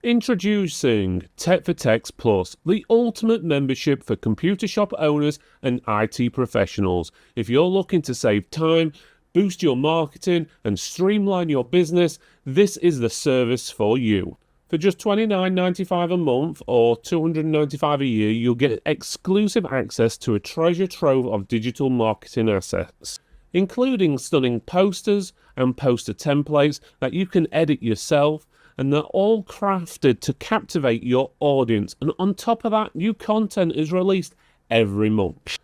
Introducing Tech for Techs Plus, the ultimate membership for computer shop owners and IT professionals. If you're looking to save time, boost your marketing, and streamline your business, this is the service for you. For just $29.95 a month or $295 a year, you'll get exclusive access to a treasure trove of digital marketing assets, including stunning posters and poster templates that you can edit yourself, and they're all crafted to captivate your audience. And on top of that, new content is released every month.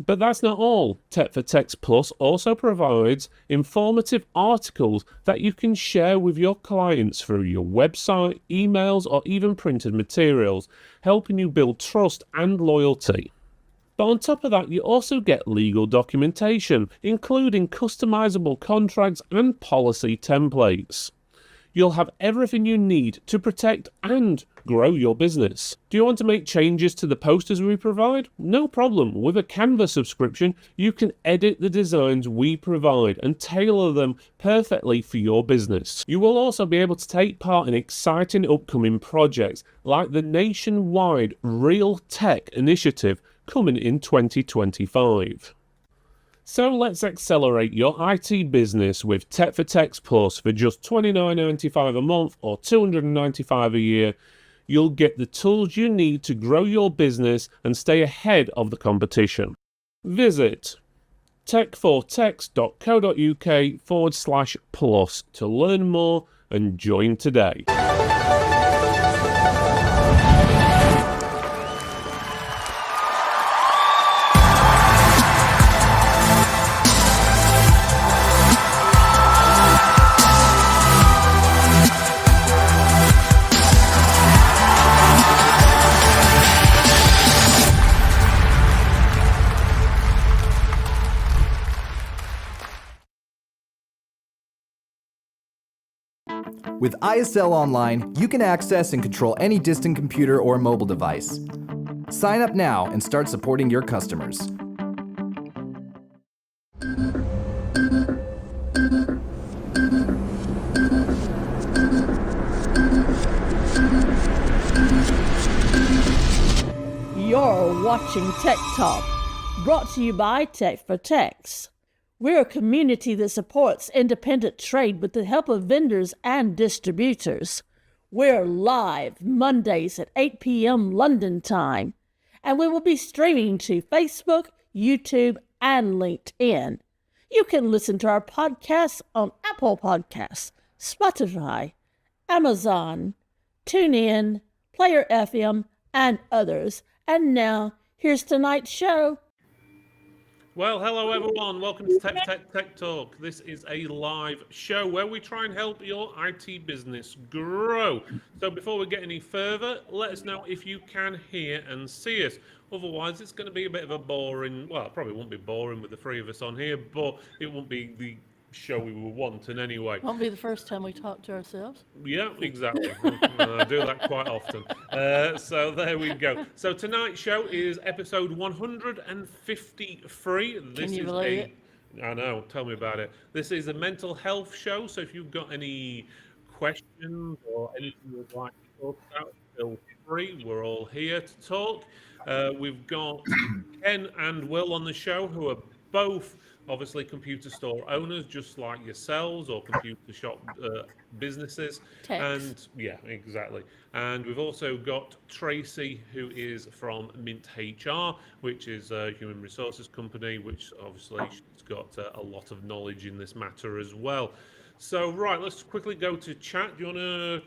But that's not all. Tech for Techs Plus also provides informative articles that you can share with your clients through your website, emails, or even printed materials, helping you build trust and loyalty. But on top of that, you also get legal documentation, including customizable contracts and policy templates. You'll have everything you need to protect and grow your business. Do you want to make changes to the posters we provide? No problem. With a Canva subscription, you can edit the designs we provide and tailor them perfectly for your business. You will also be able to take part in exciting upcoming projects like the nationwide Real Tech initiative coming in 2025. So let's accelerate your IT business with Tech for Techs Plus for just $29.95 a month or $295 a year. You'll get the tools you need to grow your business and stay ahead of the competition. Visit tech4techs.co.uk/plus to learn more and join today. With ISL Online, you can access and control any distant computer or mobile device. Sign up now and start supporting your customers. You're watching Tech Talk, brought to you by Tech for Techs. We're a community that supports independent trade with the help of vendors and distributors. We're live Mondays at 8 p.m. London time, and we will be streaming to Facebook, YouTube, and LinkedIn. You can listen to our podcasts on Apple Podcasts, Spotify, Amazon, TuneIn, Player FM, and others. And now, here's tonight's show. Well, hello everyone. Welcome to Tech Talk. This is a live show where we try and help your IT business grow. So before we get any further, let us know if you can hear and see us. Otherwise, it's going to be a bit of a boring, well, it probably won't be boring with the three of us on here, but it won't be the show we were wanting anyway. Won't be the first time we talk to ourselves. Yeah, exactly. I do that quite often. So there we go. So tonight's show is episode 153. Can you believe it? I know, tell me about it. This is a mental health show, so if you've got any questions or anything you'd like to talk about, feel free. We're all here to talk. We've got Ken and Will on the show, who are both obviously computer store owners, just like yourselves, or computer shop businesses. Techs. And yeah, exactly. And we've also got Tracy, who is from Mint HR, which is a human resources company, which obviously she's got a lot of knowledge in this matter as well. So right, let's quickly go to chat. Do you want to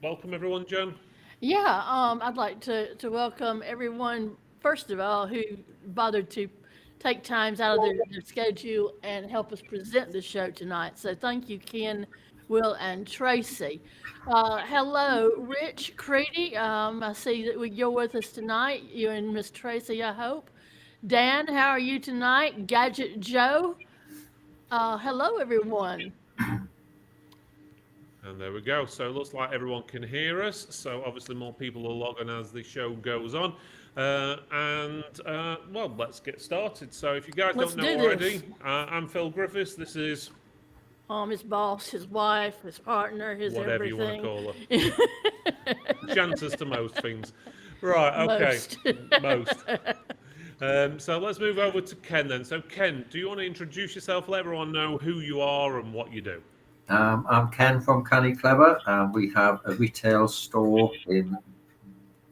welcome everyone, Jen? Yeah, I'd like to welcome everyone, first of all, who bothered to take times out of their schedule and help us present the show tonight. So thank you, Ken, Will, and Tracy. Hello, Rich Creedy. I see that you're with us tonight. You and Miss Tracy, I hope. Dan, how are you tonight? Gadget Joe. Hello, everyone. And there we go. So it looks like everyone can hear us. So obviously more people will log on as the show goes on. Well, let's get started. So if you guys don't know already, I'm Phil Griffiths. This is His boss, his wife, his partner, his Whatever you want to everything. call her. Chances to most things. Right, okay. Most. Most. So let's move over to Ken then. So Ken, do you want to introduce yourself, let everyone know who you are and what you do? I'm Ken from Canny Clever. We have a retail store in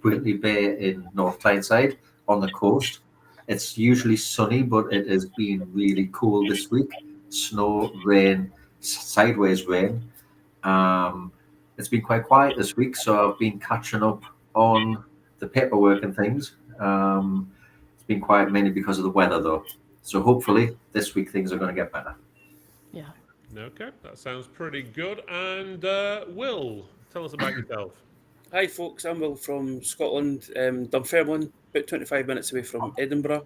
Whitley Bay in North Tyneside on the coast. It's usually sunny, but it has been really cool this week. Snow, rain, sideways rain. Um, it's been quite quiet this week, so I've been catching up on the paperwork and things. It's been quiet mainly because of the weather, though. So hopefully this week things are going to get better. Yeah. Okay, that sounds pretty good. And Will, tell us about yourself. Hi folks, I'm Will from Scotland, Dunfermline, about 25 minutes away from Edinburgh.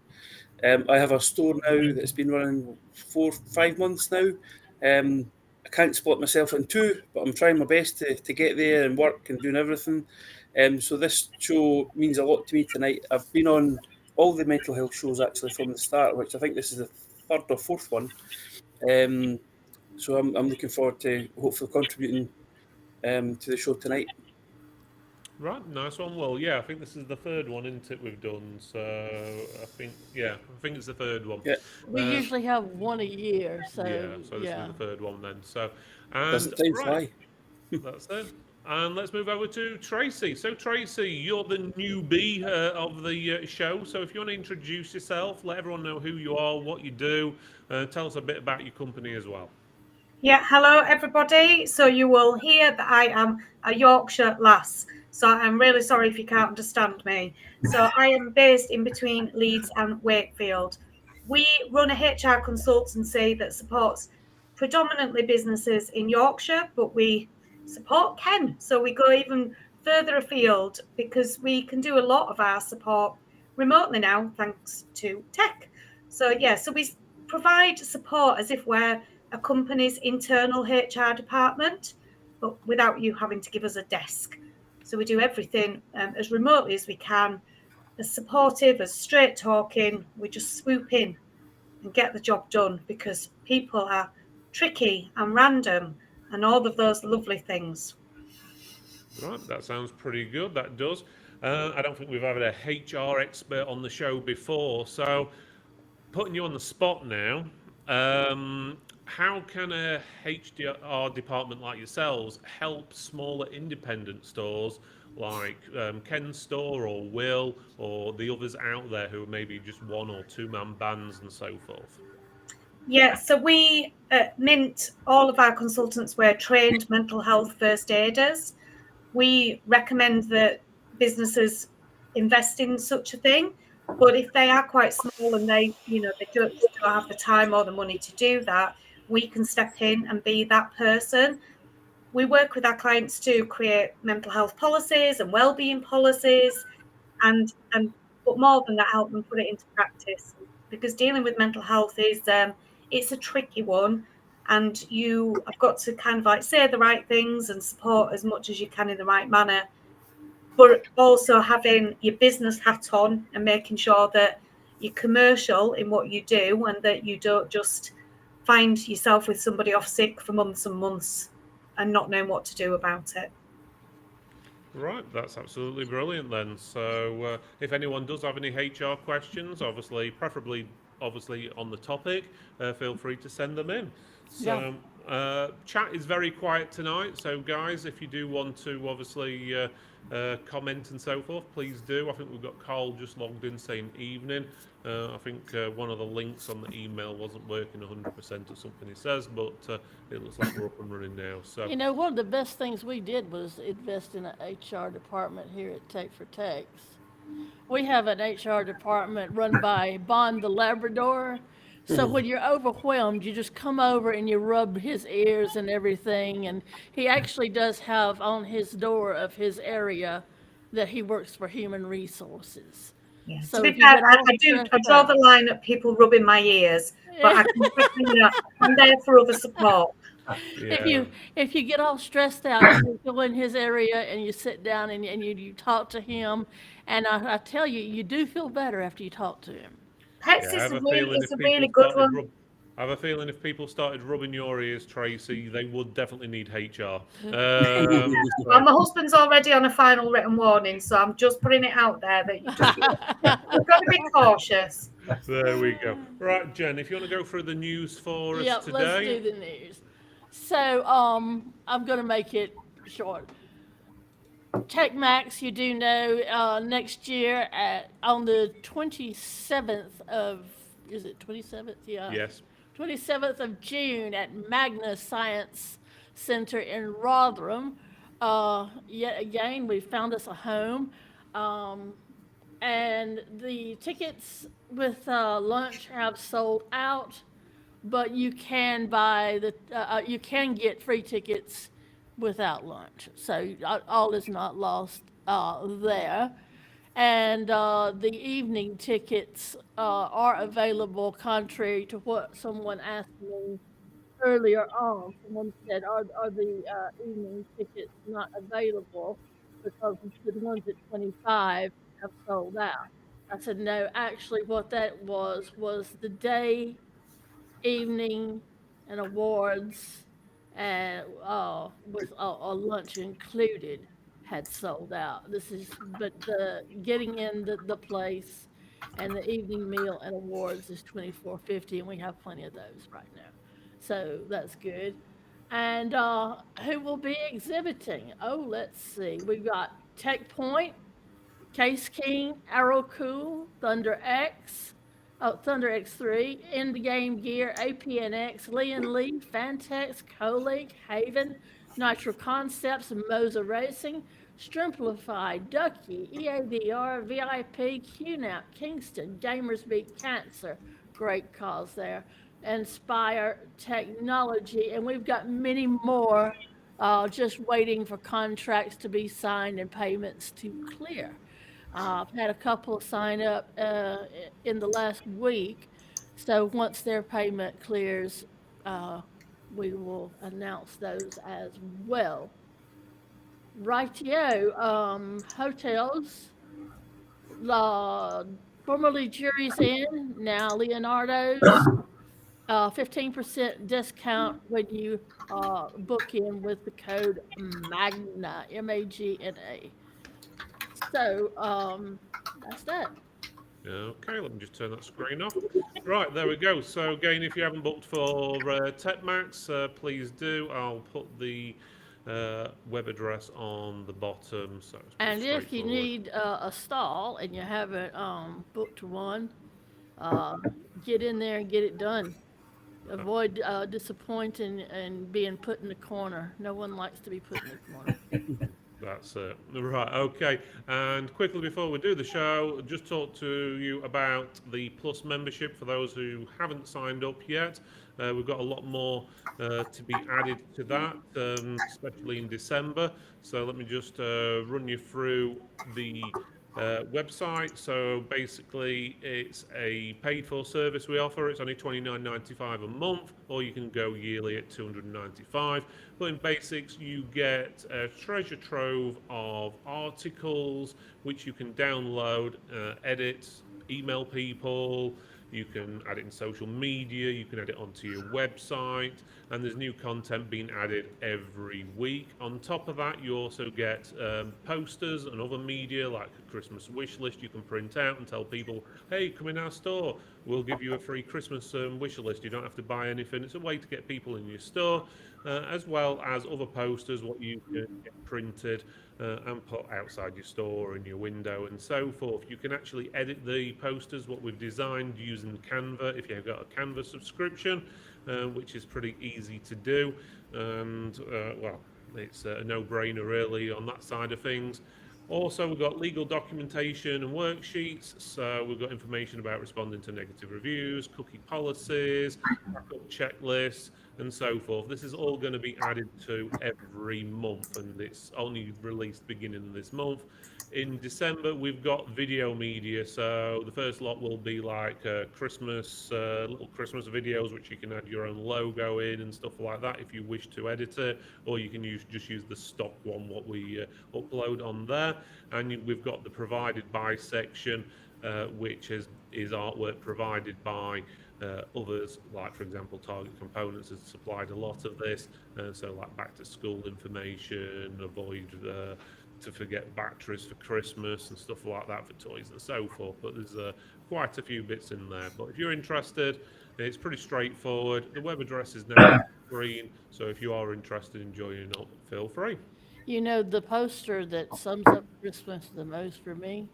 I have a store now that's been running 4-5 months now. I can't split myself in two, but I'm trying my best to get there and work and doing everything. So this show means a lot to me tonight. I've been on all the mental health shows actually from the start, which I think this is the third or fourth one. So I'm looking forward to hopefully contributing to the show tonight. Right, nice one. Well, yeah, I think this is the third one, isn't it, we've done. So I think it's the third one. Yeah. We usually have one a year, so So this is the third one then. So, Doesn't and time right, fly? that's it. And let's move over to Tracy. So Tracy, you're the newbie of the show. So if you want to introduce yourself, let everyone know who you are, what you do, tell us a bit about your company as well. Yeah, hello everybody. So you will hear that I am a Yorkshire lass. So I'm really sorry if you can't understand me. So I am based in between Leeds and Wakefield. We run a HR consultancy that supports predominantly businesses in Yorkshire, but we support Ken. So we go even further afield because we can do a lot of our support remotely now, thanks to tech. So so we provide support as if we're a company's internal HR department, but without you having to give us a desk. So we do everything as remotely as we can, as supportive, as straight talking. We just swoop in and get the job done because people are tricky and random and all of those lovely things. Right, that sounds pretty good. That does. I don't think we've had a HR expert on the show before, so putting you on the spot now. How can a HR department like yourselves help smaller independent stores like Ken's store or Will or the others out there who are maybe just one or two man bands and so forth? Yeah, so we at Mint, all of our consultants were trained mental health first aiders. We recommend that businesses invest in such a thing, but if they are quite small and they don't have the time or the money to do that, we can step in and be that person. We work with our clients to create mental health policies and wellbeing policies, and but more than that, help them put it into practice, because dealing with mental health is it's a tricky one, and you have got to kind of like say the right things and support as much as you can in the right manner, but also having your business hat on and making sure that you're commercial in what you do and that you don't just find yourself with somebody off sick for months and months and not knowing what to do about it. Right, that's absolutely brilliant then. So if anyone does have any HR questions, preferably on the topic, feel free to send them in. So chat is very quiet tonight, so guys, if you do want to obviously comment and so forth, please do. I think we've got Carl just logged in saying evening. I think one of the links on the email wasn't working 100% or something he says, but it looks like we're up and running now. So one of the best things we did was invest in an HR department here at Tech for Techs. We have an HR department run by Bond the Labrador. So when you're overwhelmed, you just come over and you rub his ears and everything. And he actually does have on his door of his area that he works for Human Resources. Yeah. So to be if you fair, get all I draw the line at people rubbing my ears, but I can, I'm there for other support. If you get all stressed out, you go in his area and you sit down and you talk to him, and I tell you, you do feel better after you talk to him. Pets I is have a a feeling really, if it's a people really good started one. I have a feeling if people started rubbing your ears, Tracy, they would definitely need HR. Well, my husband's already on a final written warning, so I'm just putting it out there that you've got to be cautious. There we go. Right, Jen, if you want to go through the news for us Yep, today. let's do the news. So, I'm going to make it short. TechMax, you do know, next year on the 27th of, is it 27th? Yeah. Yes. 27th of June at Magna Science Center in Rotherham. Yet again, we found us a home. And the tickets with lunch have sold out, but you can you can get free tickets without lunch. So all is not lost there. And the evening tickets are available, contrary to what someone asked me earlier on. Someone said, are the evening tickets not available because the ones at 25 have sold out? I said, no, actually, what that was the day, evening, and awards, and with a lunch included, had sold out. But the getting in the place and the evening meal and awards is $24.50, and we have plenty of those right now. So that's good. And who will be exhibiting? Oh, let's see. We've got Tech Point, Case King, Arrow Cool, Thunder X3, Endgame Gear, APNX, Lee and Lee, Fantex, Colink, Haven, Nitro Concepts, Moza Racing, Strimplify, Ducky, EADR, VIP, QNAP, Kingston, Gamers Beat Cancer, great cause there, Inspire Technology, and we've got many more just waiting for contracts to be signed and payments to clear. I've had a couple sign up in the last week, so once their payment clears, we will announce those as well. Rightio, hotels, formerly Jury's Inn, now Leonardo's, 15% discount when you book in with the code MAGNA, MAGNA. So, that's that. Okay, let me just turn that screen off. Right, there we go. So again, if you haven't booked for TechMax, please do. I'll put the web address on the bottom. So it's And if you straightforward. need a stall and you haven't booked one, get in there and get it done. Avoid disappointing and being put in the corner. No one likes to be put in the corner. That's it. Right, okay. And quickly before we do the show, just talk to you about the Plus membership for those who haven't signed up yet. We've got a lot more to be added to that, especially in December. So let me just run you through the website. So basically, it's a paid-for service we offer. It's only $29.95 a month, or you can go yearly at $295. But in basics, you get a treasure trove of articles which you can download, edit, email people. You can add it in social media, you can add it onto your website, and there's new content being added every week. On top of that, you also get posters and other media like a Christmas wish list you can print out and tell people, hey, come in our store, we'll give you a free Christmas wish list. You don't have to buy anything. It's a way to get people in your store, as well as other posters, what you can get printed and put outside your store, in your window, and so forth. You can actually edit the posters, what we've designed, using Canva if you've got a Canva subscription, which is pretty easy to do. And, well, it's a no-brainer, really, on that side of things. Also, we've got legal documentation and worksheets. So we've got information about responding to negative reviews, cookie policies, backup checklists, and so forth. This is all going to be added to every month, and it's only released beginning of this month. In December, we've got video media. So the first lot will be like Christmas, little Christmas videos, which you can add your own logo in and stuff like that if you wish to edit it, or you can just use the stock one, what we upload on there. And we've got the provided by section, which is artwork provided by Others, like for example, Target Components has supplied a lot of this. So like back to school information, avoid to forget batteries for Christmas and stuff like that for toys and so forth. But there's quite a few bits in there. But if you're interested, it's pretty straightforward. The web address is now on the screen. So if you are interested in joining up, feel free. You know, the poster that sums up Christmas the most for me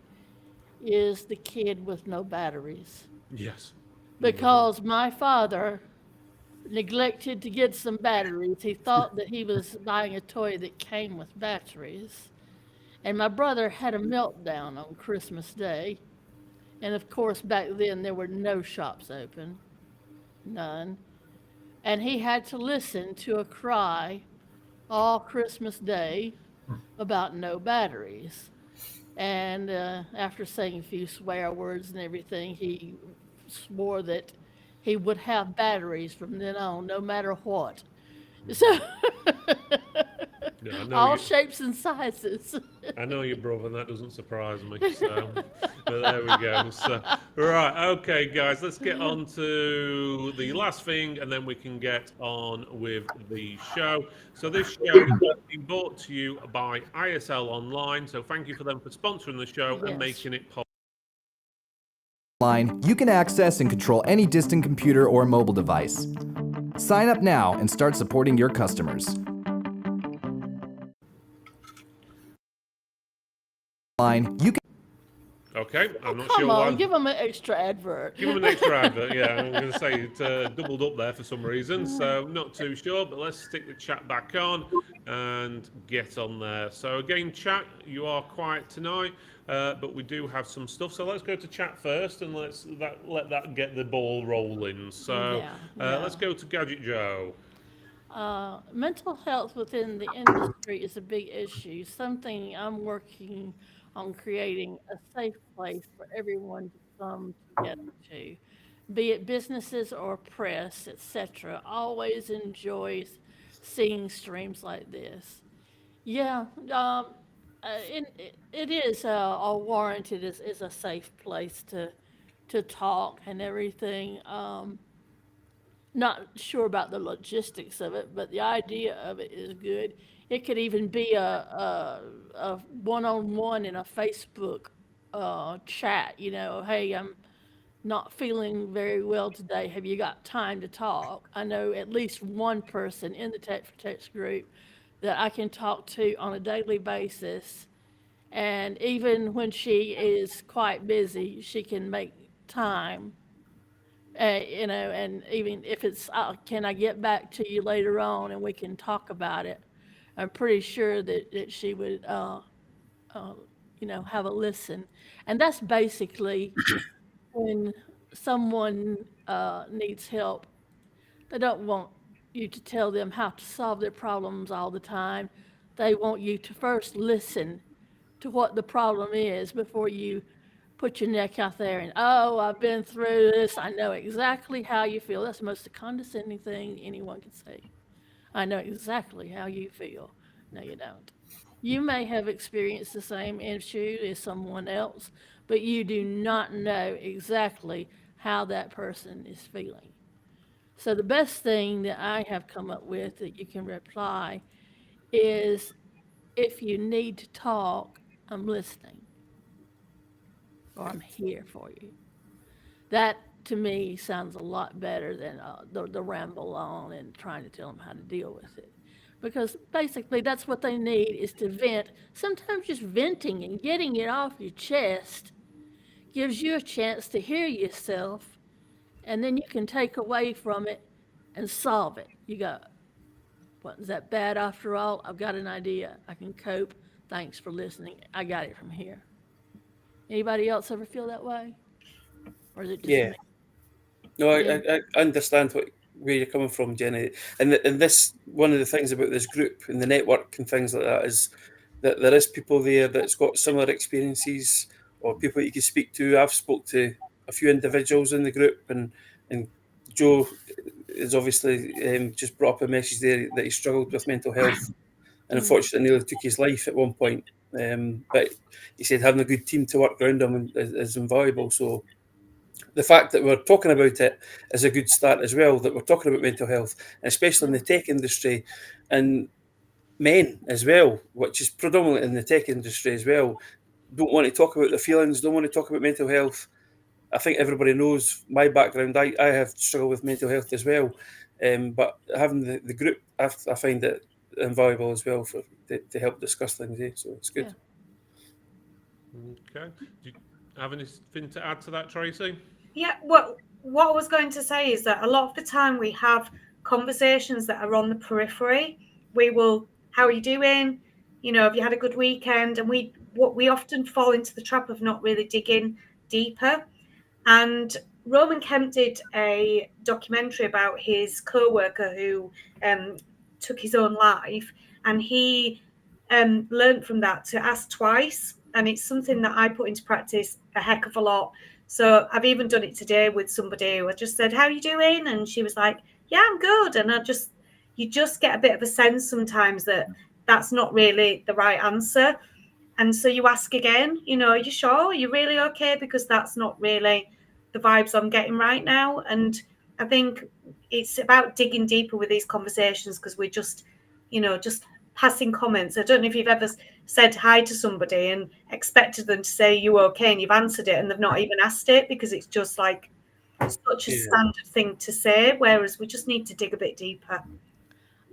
is the kid with no batteries. Yes. Because my father neglected to get some batteries. He thought that he was buying a toy that came with batteries. And my brother had a meltdown on Christmas Day. And of course, back then there were no shops open, none. And he had to listen to a cry all Christmas Day about no batteries. And after saying a few swear words and everything, he swore that he would have batteries from then on, no matter what. So, Yeah, I know all you, shapes and sizes. I know your brother, and that doesn't surprise me. So, but there we go. So, right, okay, guys, let's get on to the last thing, and then we can get on with the show. So, this show is being brought to you by ISL Online. So, thank you for them for sponsoring the show and Yes. making it possible. Online, you can access and control any distant computer or mobile device. Sign up now and start supporting your customers. Online, you can Okay, I'm not Come sure why. on, give them an extra advert. Give them an extra advert, yeah. I'm going to say it doubled up there for some reason, so not too sure, but let's stick the chat back on and get on there. So again, chat, you are quiet tonight, but we do have some stuff. So let's go to chat first and let that get the ball rolling. So Yeah. let's go to Gadget Joe. Mental health within the industry is a big issue, something I'm working on creating a safe place for everyone to come together to, be it businesses or press, etc. Always enjoys seeing streams like this. Yeah, it is all warranted is a safe place to talk and everything. Not sure about the logistics of it, but the idea of it is good. It could even be a one-on-one in a Facebook chat. You know, hey, I'm not feeling very well today. Have you got time to talk? I know at least one person in the Tech for Text group that I can talk to on a daily basis. And even when she is quite busy, she can make time. You know, and even if it's, can I get back to you later on and we can talk about it? I'm pretty sure that she would, you know, have a listen. And that's basically when someone needs help. They don't want you to tell them how to solve their problems all the time. They want you to first listen to what the problem is before you put your neck out there and, oh, I've been through this. I know exactly how you feel. That's the most condescending thing anyone can say. I know exactly how you feel. No, you don't. You may have experienced the same issue as someone else, but you do not know exactly how that person is feeling. So the best thing that I have come up with that you can reply is, if you need to talk, I'm listening, or I'm here for you. That to me sounds a lot better than the ramble on and trying to tell them how to deal with it. Because basically that's what they need, is to vent. Sometimes just venting and getting it off your chest gives you a chance to hear yourself, and then you can take away from it and solve it. You go, wasn't that bad after all? I've got an idea. I can cope. Thanks for listening. I got it from here. Anybody else ever feel that way? Or is it just Yeah. me? No, Yeah. I understand where you're coming from, Jenny. And this, one of the things about this group and the network and things like that is that there is people there that's got similar experiences, or people you can speak to. I've spoke to a few individuals in the group, and Joe has obviously just brought up a message there that he struggled with mental health, and unfortunately nearly took his life at one point. But he said having a good team to work around him is invaluable. So the fact that we're talking about it is a good start as well, that we're talking about mental health, especially in the tech industry, and men as well, which is predominant in the tech industry as well, don't want to talk about their feelings, don't want to talk about mental health. I think everybody knows my background. I have struggled with mental health as well, but having the group, I find it invaluable as well to help discuss things. So it's good. Okay. Do you have anything to add to that, Tracy? Yeah, what I was going to say is that a lot of the time we have conversations that are on the periphery. We will, how are you doing? You know, have you had a good weekend? And we often fall into the trap of not really digging deeper. And Roman Kemp did a documentary about his co-worker who took his own life, and he learned from that to ask twice. And it's something that I put into practice a heck of a lot. So I've even done it today with somebody who I just said, how are you doing? And she was like, yeah, I'm good. And you just get a bit of a sense sometimes that that's not really the right answer. And so you ask again, you know, are you sure? Are you really okay? Because that's not really the vibes I'm getting right now. And I think it's about digging deeper with these conversations, because we're just, you know, just passing comments. I don't know if you've ever said hi to somebody and expected them to say you okay, and you've answered it and they've not even asked it, because it's just like such a standard thing to say, whereas we just need to dig a bit deeper.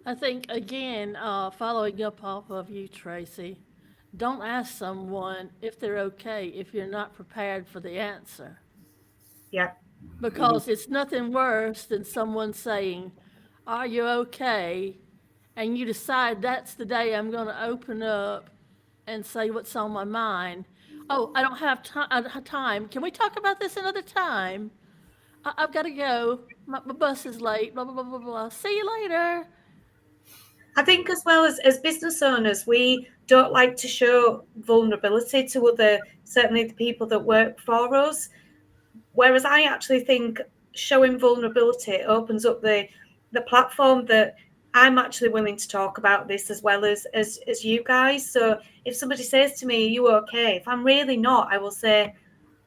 I think, again, following up off of you, Tracy, don't ask someone if they're okay if you're not prepared for the answer. Yeah. Because it's nothing worse than someone saying, are you okay? And you decide that's the day I'm going to open up and say what's on my mind. Oh, I don't have time. Can we talk about this another time? I've got to go. My bus is late. Blah, blah, blah, blah, blah. See you later. I think as well as business owners, we don't like to show vulnerability to certainly the people that work for us. Whereas I actually think showing vulnerability opens up the platform that I'm actually willing to talk about this as well as you guys. So if somebody says to me, are you okay? If I'm really not, I will say,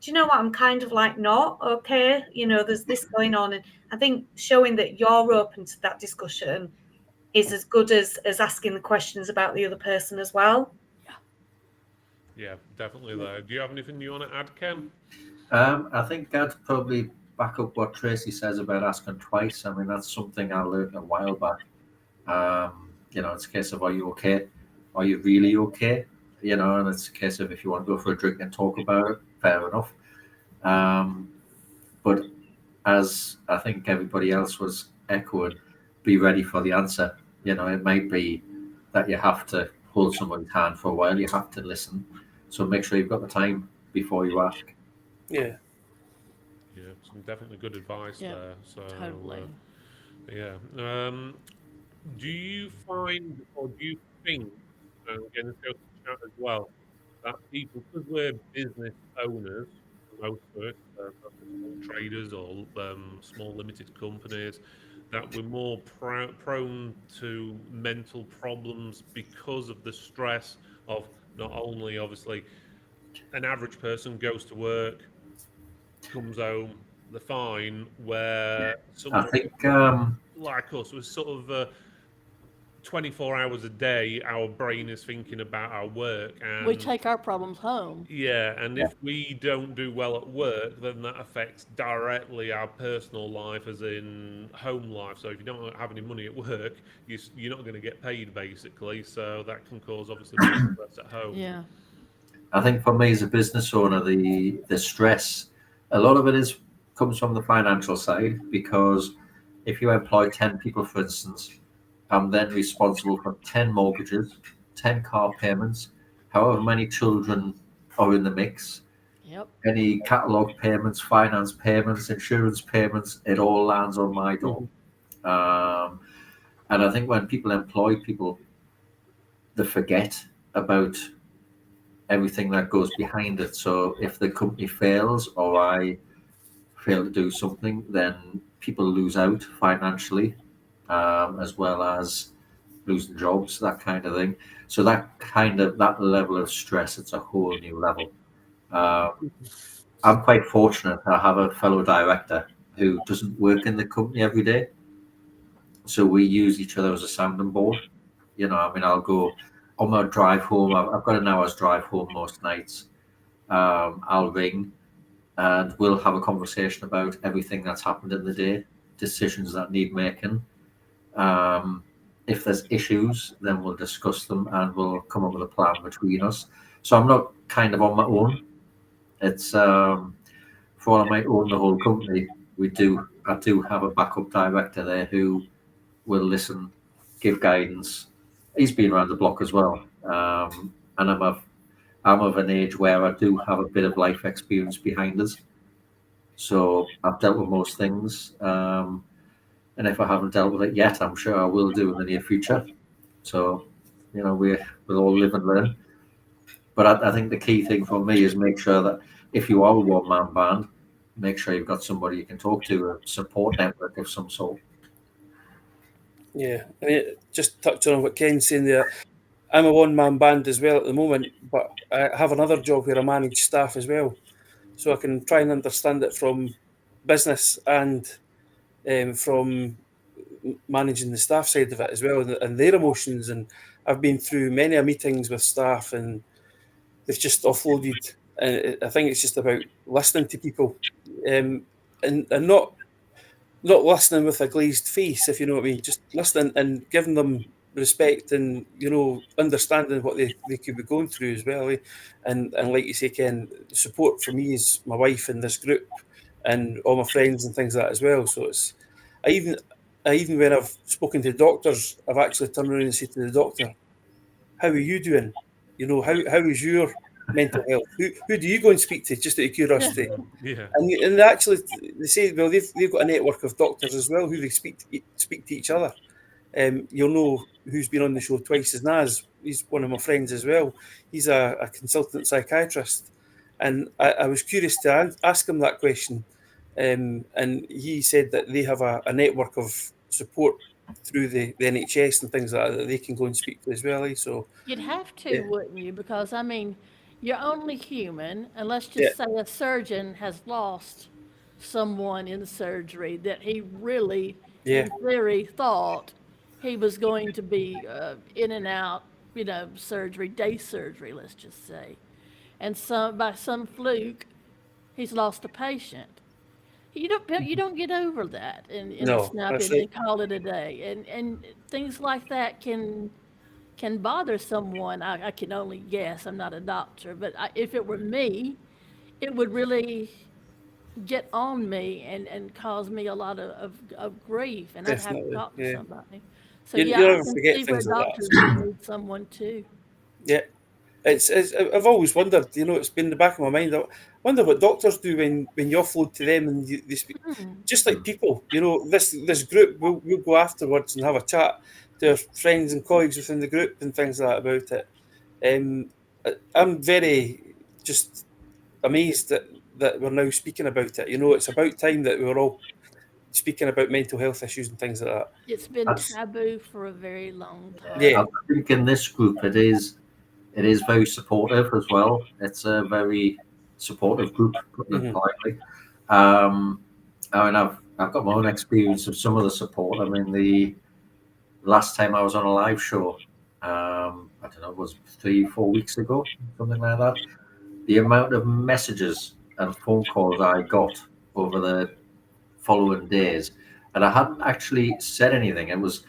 do you know what? I'm kind of like not okay. You know, there's this going on. And I think showing that you're open to that discussion is as good as asking the questions about the other person as well. Yeah, definitely there. Do you have anything you want to add, Ken? I think I'd probably back up what Tracy says about asking twice. I mean, that's something I learned a while back. You know, it's a case of, are you okay? Are you really okay? You know, and it's a case of, if you want to go for a drink and talk about it, fair enough. But as I think everybody else was echoing, be ready for the answer. You know, it might be that you have to hold somebody's hand for a while. You have to listen. So make sure you've got the time before you ask. Yeah. Yeah, some definitely good advice there. So, Totally. yeah. Do you find, or do you think, again, this goes to chat as well, that people, because we're business owners, for most of it, traders or small limited companies, that we're more prone to mental problems because of the stress of not only, obviously, an average person goes to work, comes home, they're fine, where someone I think like us was sort of 24 hours a day, our brain is thinking about our work, and We take our problems home. yeah, and if we don't do well at work, then that affects directly our personal life, as in home life. So if you don't have any money at work, you're not going to get paid, basically. So that can cause, obviously, more stress at home. Yeah. I think for me as a business owner, the stress, a lot of it comes from the financial side, because if you employ 10 people, for instance, I'm then responsible for 10 mortgages, 10 car payments, however many children are in the mix, Yep. any catalogue payments, finance payments, insurance payments, it all lands on my door. And I think when people employ people, they forget about everything that goes behind it. So if the company fails, or I fail to do something, then people lose out financially, as well as losing jobs, that kind of thing. So that level of stress, it's a whole new level. I'm quite fortunate. I have a fellow director who doesn't work in the company every day, so we use each other as a sounding board. I mean, I'll go on my drive home. I've got an hour's drive home most nights. I'll ring and we'll have a conversation about everything that's happened in the day, decisions that need making. If there's issues, then we'll discuss them and we'll come up with a plan between us. So I'm not kind of on my own. It's for all I might own the whole company, I do have a backup director there who will listen, give guidance. He's been around the block as well, and I'm of an age where I do have a bit of life experience behind us. So I've dealt with most things, and if I haven't dealt with it yet, I'm sure I will do in the near future. So, we'll all live and learn. But I think the key thing for me is make sure that if you are a one-man band, make sure you've got somebody you can talk to, a support network of some sort. Yeah, I mean, just touching on what Ken's saying there, I'm a one-man band as well at the moment, but I have another job where I manage staff as well. So I can try and understand it from business and from managing the staff side of it as well, and their emotions. And I've been through many meetings with staff and they've just offloaded. And I think it's just about listening to people and not listening with a glazed face, if you know what I mean. Just listening and giving them respect and understanding what they could be going through as well. And like you say, Ken, support for me is my wife in this group and all my friends and things like that as well. So I even when I've spoken to doctors, I've actually turned around and said to the doctor, "How are you doing? How is your mental health? Who do you go and speak to, just out of curiosity?" Yeah. And actually they say, well, they've got a network of doctors as well who they speak to each other. You'll know who's been on the show twice is Naz. He's one of my friends as well. He's a consultant psychiatrist. And I was curious to ask him that question. And he said that they have a network of support through the NHS and things like that they can go and speak to as well. So You'd have to, Yeah. wouldn't you? Because, I mean, you're only human, and let's Yeah. just say a surgeon has lost someone in surgery that he really, Yeah. in theory, thought he was going to be in and out, surgery, day surgery, let's just say. And by some fluke, he's lost a patient. You don't get over that in a No, snap that's and, right. and call it a day. And things like that can bother someone. I can only guess. I'm not a doctor, but if it were me, it would really get on me and cause me a lot of grief, and I'd have to Definitely. talk to Yeah. somebody. So You yeah, don't I ever can forget see where things like that. doctors would need someone too. Yeah. It's I've always wondered, it's been in the back of my mind. I wonder what doctors do when you offload to them and they speak, just like people. This group we'll go afterwards and have a chat to our friends and colleagues within the group and things like that about it. I'm very just amazed that we're now speaking about it. It's about time that we're all speaking about mental health issues and things like that. It's been That's- taboo for a very long time. Yeah. I think in this group it is very supportive as well. It's a very supportive group, putting it politely. I mean, I've got my own experience of some of the support. I mean, the last time I was on a live show, I don't know, it was 3-4 weeks ago, something like that. The amount of messages and phone calls I got over the following days, and I hadn't actually said anything. It was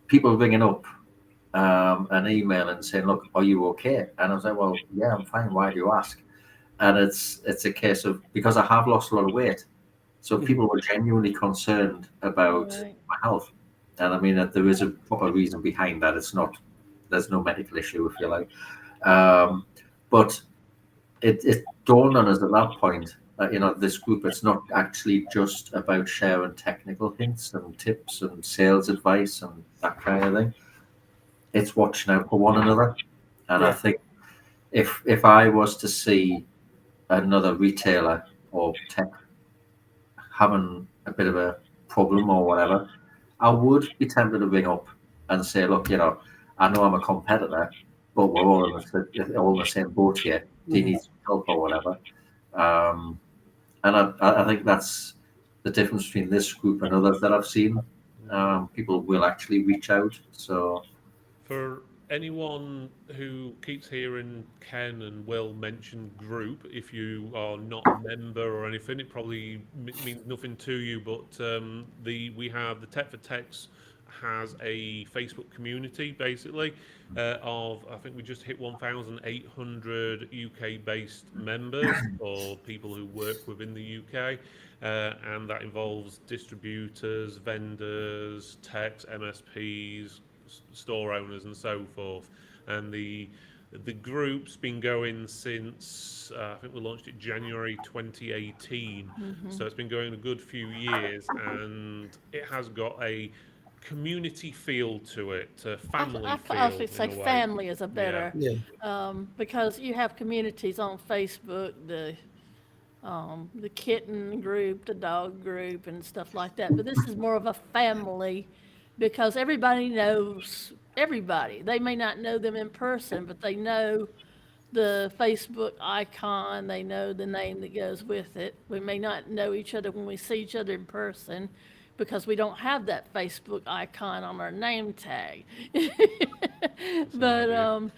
people ringing up an email and saying, "Look, are you okay?" And I was like, "Well, yeah, I'm fine. Why do you ask?" And it's a case of, because I have lost a lot of weight, so people were genuinely concerned about Right. my health. And I mean, there is a proper reason behind that. There's no medical issue, if you like. But it dawned on us at that point that this group, it's not actually just about sharing technical hints and tips and sales advice and that kind of thing. It's watching out for one another. And I think if I was to see another retailer or tech having a bit of a problem or whatever, I would be tempted to ring up and say, "Look, I know I'm a competitor, but we're all in the same boat here. Do you need some help or whatever?" I think that's the difference between this group and others that I've seen. People will actually reach out. So For anyone who keeps hearing Ken and Will mention group, if you are not a member or anything, it probably means nothing to you. But we have the Tech for Techs has a Facebook community basically of, I think we just hit 1,800 UK based members or people who work within the UK, and that involves distributors, vendors, techs, MSPs, store owners, and so forth. And the group's been going since I think we launched it January 2018, so it's been going a good few years, and it has got a community feel to it, a family I feel honestly in say a way. family is a Yeah. better, Yeah. because you have communities on Facebook, the kitten group, the dog group, and stuff like that. But this is more of a family because everybody knows everybody. They may not know them in person, but they know the Facebook icon, they know the name that goes with it. We may not know each other when we see each other in person because we don't have that Facebook icon on our name tag. But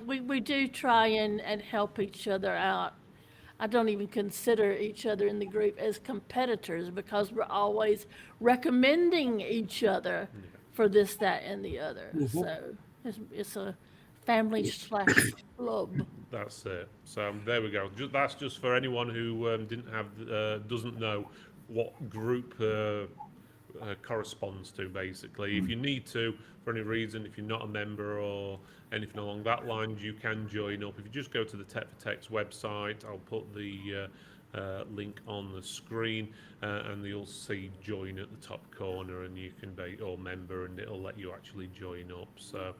we do try and help each other out. I don't even consider each other in the group as competitors because we're always recommending each other for this, that, and the other. So it's a family slash club. That's it. So there we go. That's just for anyone who doesn't know what group corresponds to. Basically, if you need to, for any reason, if you're not a member or anything along that lines, you can join up. If you just go to the Tech for Tech's website, I'll put the link on the screen, and you'll see join at the top corner, and you can be or member, and it'll let you actually join up. So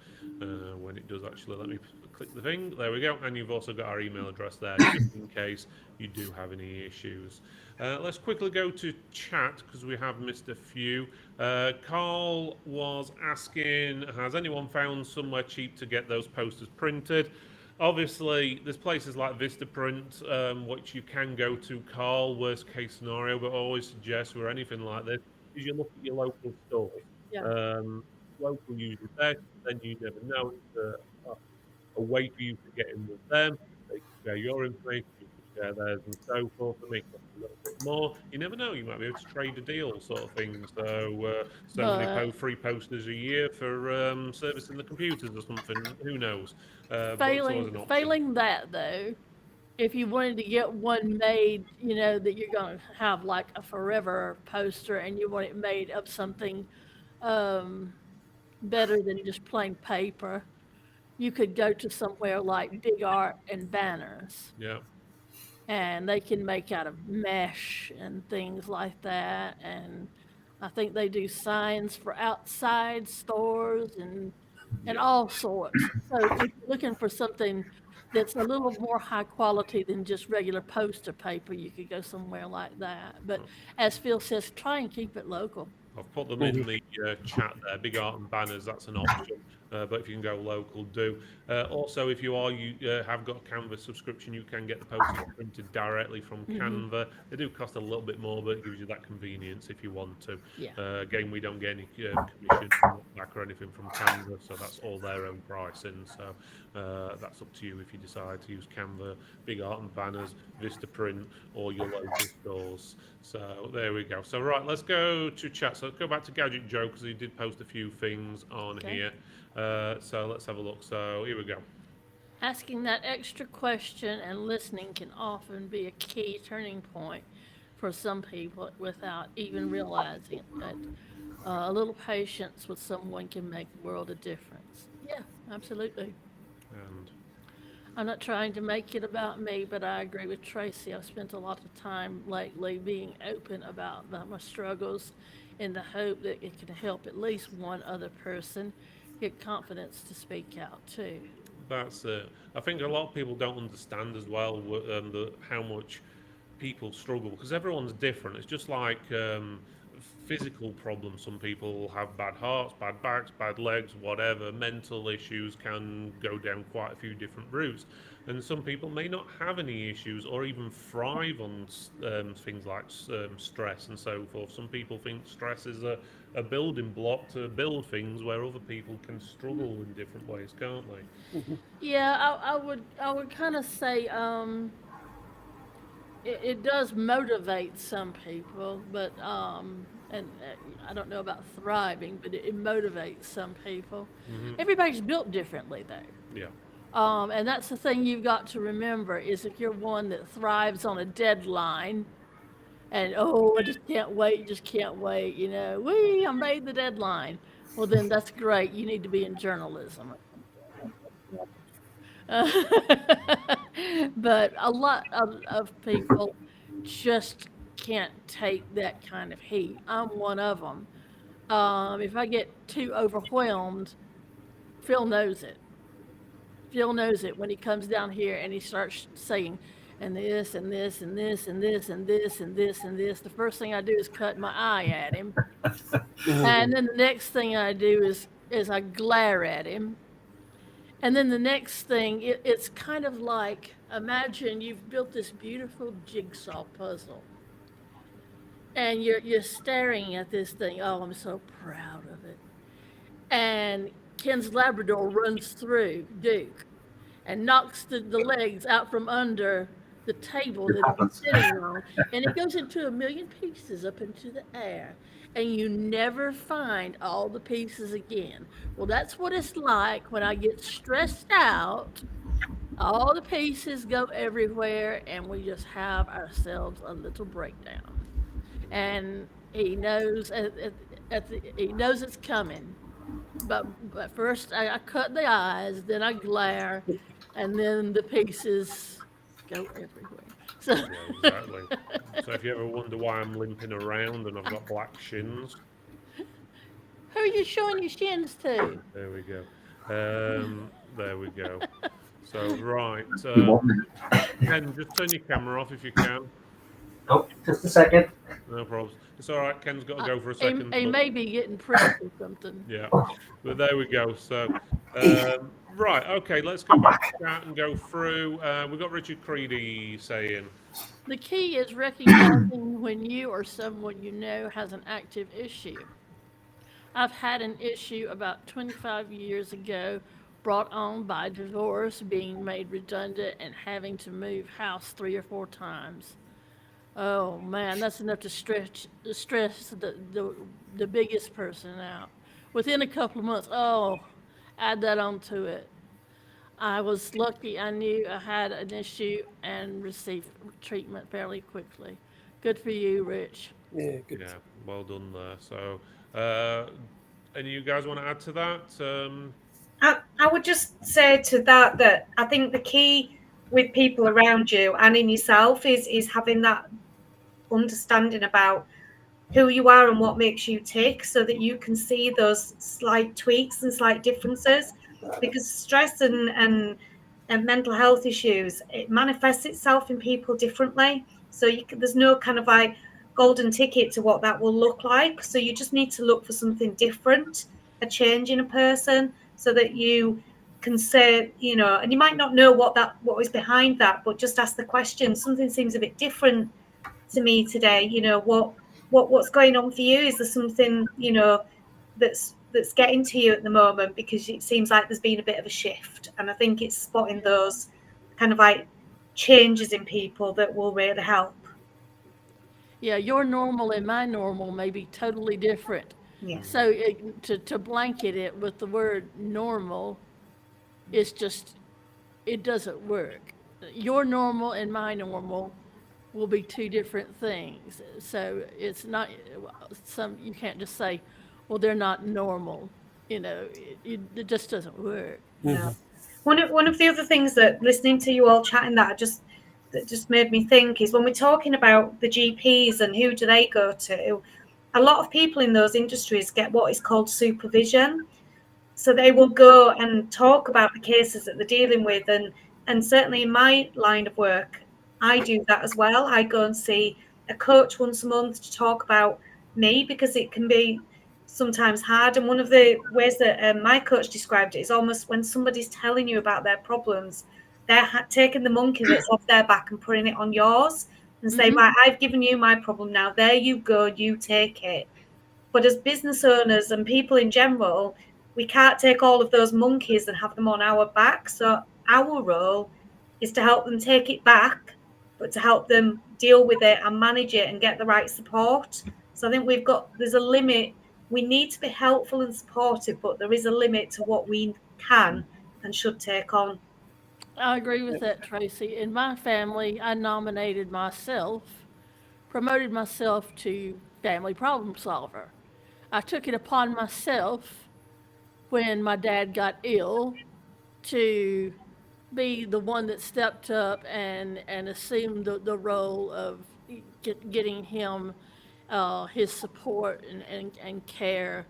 when it does actually let me click the thing, there we go, and you've also got our email address there just in case you do have any issues. Let's quickly go to chat because we have missed a few. Carl was asking, has anyone found somewhere cheap to get those posters printed? Obviously, there's places like Vistaprint, which you can go to, Carl, worst case scenario, but I always suggest for anything like this, is you look at your local stores. Yeah. Local usually best, then you never know. It's a way for you to get in with them. They can share your information, you can share theirs, and so forth, and make it a little bit more. You never know, you might be able to trade a deal, sort of thing. So, many free posters a year for servicing the computers or something. Who knows? But it's always an option. Failing that though, if you wanted to get one made, that you're going to have like a forever poster and you want it made of something better than just plain paper, you could go to somewhere like Big Art and Banners. Yeah. And they can make out of mesh and things like that. And I think they do signs for outside stores and all sorts. So if you're looking for something that's a little more high quality than just regular poster paper, you could go somewhere like that. But as Phil says, try and keep it local. I've put them in the chat there. Big Art and Banners, that's an option. But if you can go local, do. Also, if you have got a Canva subscription, you can get the posters printed directly from Canva. They do cost a little bit more, but it gives you that convenience if you want to. Yeah. Again, we don't get any commission back or anything from Canva, so that's all their own pricing. So that's up to you if you decide to use Canva, Big Art and Banners, Vistaprint, or your local stores. So there we go. So right, let's go to chat. So let's go back to Gadget Joe because he did post a few things on here. So let's have a look. So here we go. Asking that extra question and listening can often be a key turning point for some people without even realizing it. But a little patience with someone can make a world of difference. Yeah, absolutely. And I'm not trying to make it about me, but I agree with Tracy. I've spent a lot of time lately being open about my struggles in the hope that it can help at least one other person get confidence to speak out too. that's it. I think a lot of people don't understand as well how much people struggle because everyone's different. It's just like physical problems. Some people have bad hearts, bad backs, bad legs, whatever. Mental issues can go down quite a few different routes. And some people may not have any issues or even thrive on things like stress and so forth. Some people think stress is a building block to build things, where other people can struggle in different ways, can't they? Yeah, I would kind of say it does motivate some people, but and I don't know about thriving, but it motivates some people. Everybody's built differently, though. Yeah. And that's the thing you've got to remember is if you're one that thrives on a deadline and, oh, I just can't wait, I made the deadline. Well, then that's great. You need to be in journalism. But a lot of people just can't take that kind of heat. I'm one of them. If I get too overwhelmed, Phil knows it. Phil knows it when he comes down here and he starts saying, and this, and this, and this, and this, and this, and this, and this. The first thing I do is cut my eye at him. And then the next thing I do is I glare at him. And then the next thing, it's kind of like, imagine you've built this beautiful jigsaw puzzle. And you're staring at this thing. Oh, I'm so proud of it. And Ken's Labrador runs through Duke and knocks the legs out from under the table that he's sitting on. And it goes into a million pieces up into the air. And you never find all the pieces again. Well, that's what it's like when I get stressed out. All the pieces go everywhere, and we just have ourselves a little breakdown. And he knows he knows it's coming. But first I cut the eyes, then I glare, and then the pieces go everywhere. So, Yeah, exactly. So if you ever wonder why I'm limping around and I've got black shins, who are you showing your shins to? there we go. There we go. So, right. Ken, just turn your camera off if you can. Oh, just a second. No problems. It's all right. Ken's got to go for a second. He may be getting pricked or something. Yeah, but there we go. So, right, okay, let's go back to chat and go through. We've got Richard Creedy saying, The key is recognizing when you or someone you know has an active issue. I've had an issue about 25 years ago, brought on by divorce, being made redundant, and having to move house 3 or 4 times. Oh man, that's enough to stress the biggest person out. Within a couple of months, add that onto it. I was lucky. I knew I had an issue and received treatment fairly quickly. Good for you, Rich. Yeah, good. yeah, well done there. So, any of you guys want to add to that? I would just say to that I think the key with people around you and in yourself is having that understanding about who you are and what makes you tick, so that you can see those slight tweaks and slight differences. Because stress and mental health issues, it manifests itself in people differently. So there's no kind of like golden ticket to what that will look like. So you just need to look for something different, a change in a person, so that you can say, and you might not know what is behind that, but just ask the question. Something seems a bit different to me today. What's going on for you? Is there something that's getting to you at the moment? Because it seems like there's been a bit of a shift, and I think it's spotting those kind of like changes in people that will really help. Yeah, your normal and my normal may be totally different. Yeah. So to blanket it with the word normal, it's just, it doesn't work. Your normal and my normal will be 2 different things. So it's not you can't just say, well, they're not normal. It just doesn't work. Yeah. One of the other things that listening to you all chatting that just made me think is when we're talking about the GPs and who do they go to, a lot of people in those industries get what is called supervision. So they will go and talk about the cases that they're dealing with. And certainly in my line of work, I do that as well. I go and see a coach once a month to talk about me, because it can be sometimes hard. And one of the ways that my coach described it is almost when somebody's telling you about their problems, they're taking the monkey that's off their back and putting it on yours and saying, right, I've given you my problem now. There you go, you take it. But as business owners and people in general, we can't take all of those monkeys and have them on our back. So our role is to help them take it back, but to help them deal with it and manage it and get the right support. So I think there's a limit. We need to be helpful and supportive, but there is a limit to what we can and should take on. I agree with that, Tracy. In my family, I promoted myself to family problem solver. I took it upon myself when my dad got ill to be the one that stepped up and assumed the role of getting him his support and care,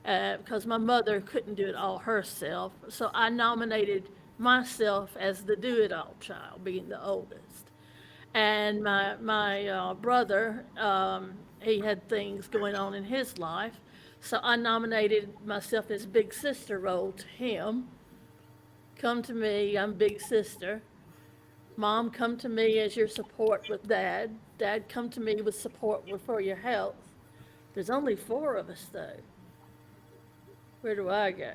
because my mother couldn't do it all herself. So I nominated myself as the do-it-all child, being the oldest. And my brother, he had things going on in his life, so I nominated myself as big sister role to him. Come to me, I'm big sister. Mom, come to me as your support with dad. Dad, come to me with support for your health. There's only 4 of us, though. Where do I go?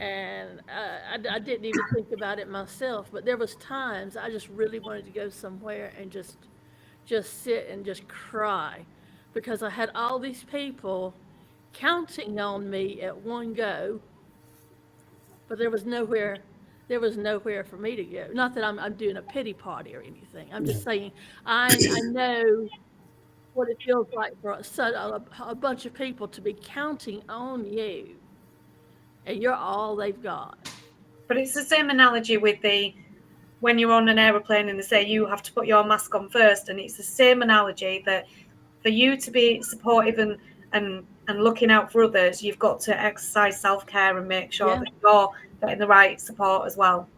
And I didn't even think about it myself, but there was times I just really wanted to go somewhere and just sit and just cry, because I had all these people counting on me at one go, but there was nowhere for me to go. Not that I'm doing a pity party or anything. I'm just saying I know what it feels like for a bunch of people to be counting on you, and you're all they've got. But it's the same analogy with when you're on an aeroplane and they say you have to put your mask on first, and it's the same analogy that for you to be supportive and looking out for others, you've got to exercise self-care and make sure that you're getting the right support as well.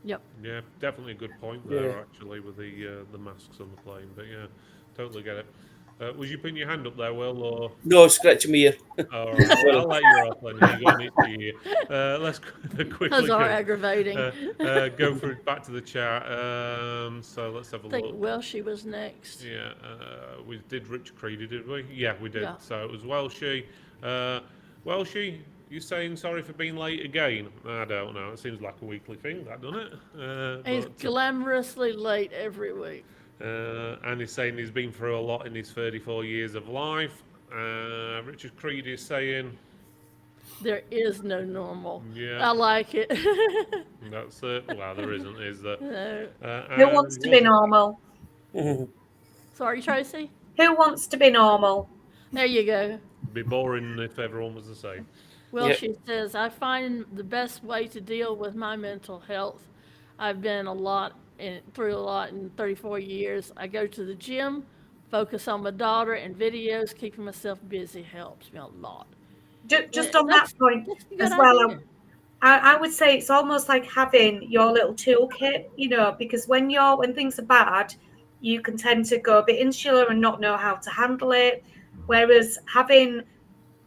Yep. Yeah, definitely a good point there, actually, with the masks on the plane. But yeah, totally get it. Was you putting your hand up there, Will? Or? No, scratching me ear. All right, well, I'll let you off then. You got an itchy ear. Let's quickly Those are aggravating. go through back to the chat. So let's have a I think look. Welshie was next. Yeah, we did Rich Creedy, did we? Yeah, we did. Yeah. So it was Welshie. Welshie, you saying sorry for being late again? I don't know. It seems like a weekly thing, that, doesn't it? He's glamorously late every week. And he's saying he's been through a lot in his 34 years of life. Richard Creedy is saying, there is no normal. Yeah. I like it. That's it. Well, there isn't, is there? No. Who wants to be normal? Sorry, Tracy? Who wants to be normal? There you go. Be boring if everyone was the same. Well, she says, I find the best way to deal with my mental health. I've been through a lot in 34 years. I go to the gym, focus on my daughter and videos. Keeping myself busy helps me a lot. Just on that point as well, I would say it's almost like having your little toolkit, because when things are bad, you can tend to go a bit insular and not know how to handle it. Whereas having,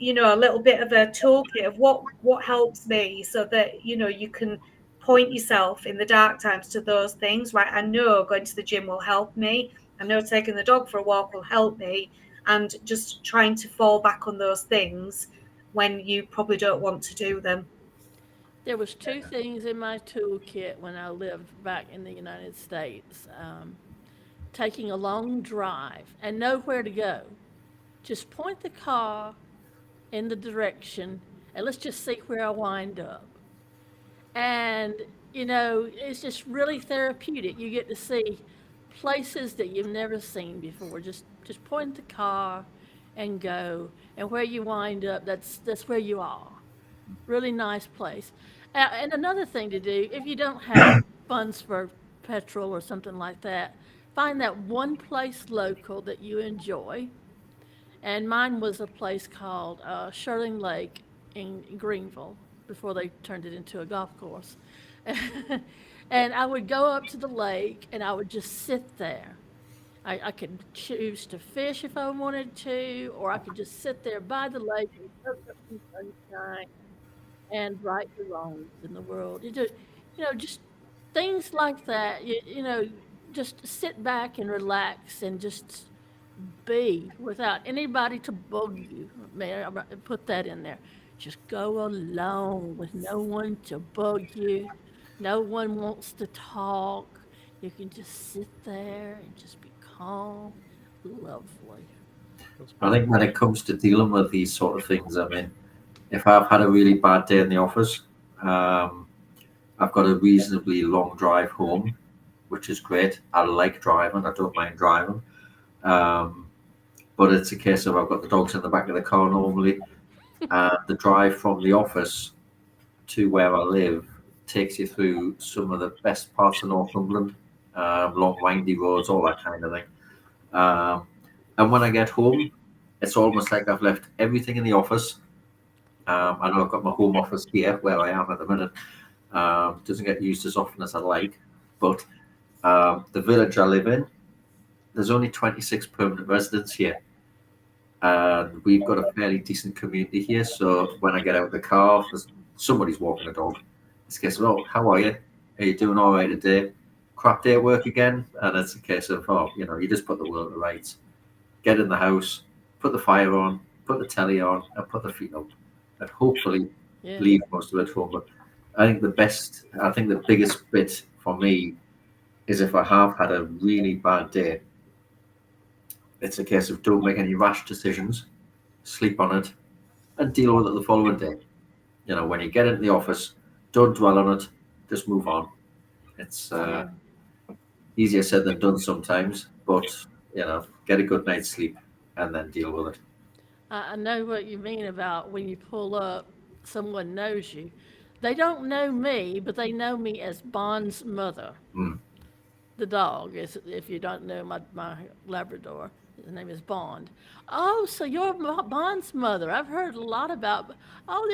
a little bit of a toolkit of what helps me, so that, you can point yourself in the dark times to those things, right? I know going to the gym will help me. I know taking the dog for a walk will help me, and just trying to fall back on those things when you probably don't want to do them. There was 2 things in my toolkit when I lived back in the United States. Taking a long drive and know where to go. Just point the car in the direction and let's just see where I wind up. And, it's just really therapeutic. You get to see places that you've never seen before. Just point the car and go. And where you wind up, that's where you are. Really nice place. And another thing to do, if you don't have funds for petrol or something like that, find that one place local that you enjoy. And mine was a place called Shirling Lake in Greenville before they turned it into a golf course. And I would go up to the lake and I would just sit there. I could choose to fish if I wanted to, or I could just sit there by the lake and soak up some sunshine and right the wrongs in the world. Just things like that. Just sit back and relax and just be without anybody to bug you. May I put that in there? Just go alone with no one to bug you. No one wants to talk. You can just sit there and just be calm. Lovely. I think when it comes to dealing with these sort of things, I mean, if I've had a really bad day in the office, I've got a reasonably long drive home, which is great. I like driving. I don't mind driving. But it's a case of I've got the dogs in the back of the car normally. And the drive from the office to where I live takes you through some of the best parts of Northumberland, long windy roads, all that kind of thing. And when I get home, it's almost like I've left everything in the office. I know I've got my home office here where I am at the minute. Doesn't get used as often as I'd like, but the village I live in, there's only 26 permanent residents here, and we've got a fairly decent community here. So when I get out of the car, somebody's walking a dog. It's a case of, oh, how are you? Are you doing all right today? Crap day at work again? And it's a case of, oh, you just put the world to rights. Get in the house, put the fire on, put the telly on, and put the feet up, and hopefully leave most of it home. But I think the biggest bit for me is if I have had a really bad day, it's a case of don't make any rash decisions, sleep on it, and deal with it the following day. When you get into the office, don't dwell on it, just move on. It's easier said than done sometimes, but get a good night's sleep and then deal with it. I know what you mean about when you pull up, someone knows you. They don't know me, but they know me as Bond's mother. The dog is, if you don't know my Labrador, his name is Bond. Oh, so you're Bond's mother. I've heard a lot about. Oh,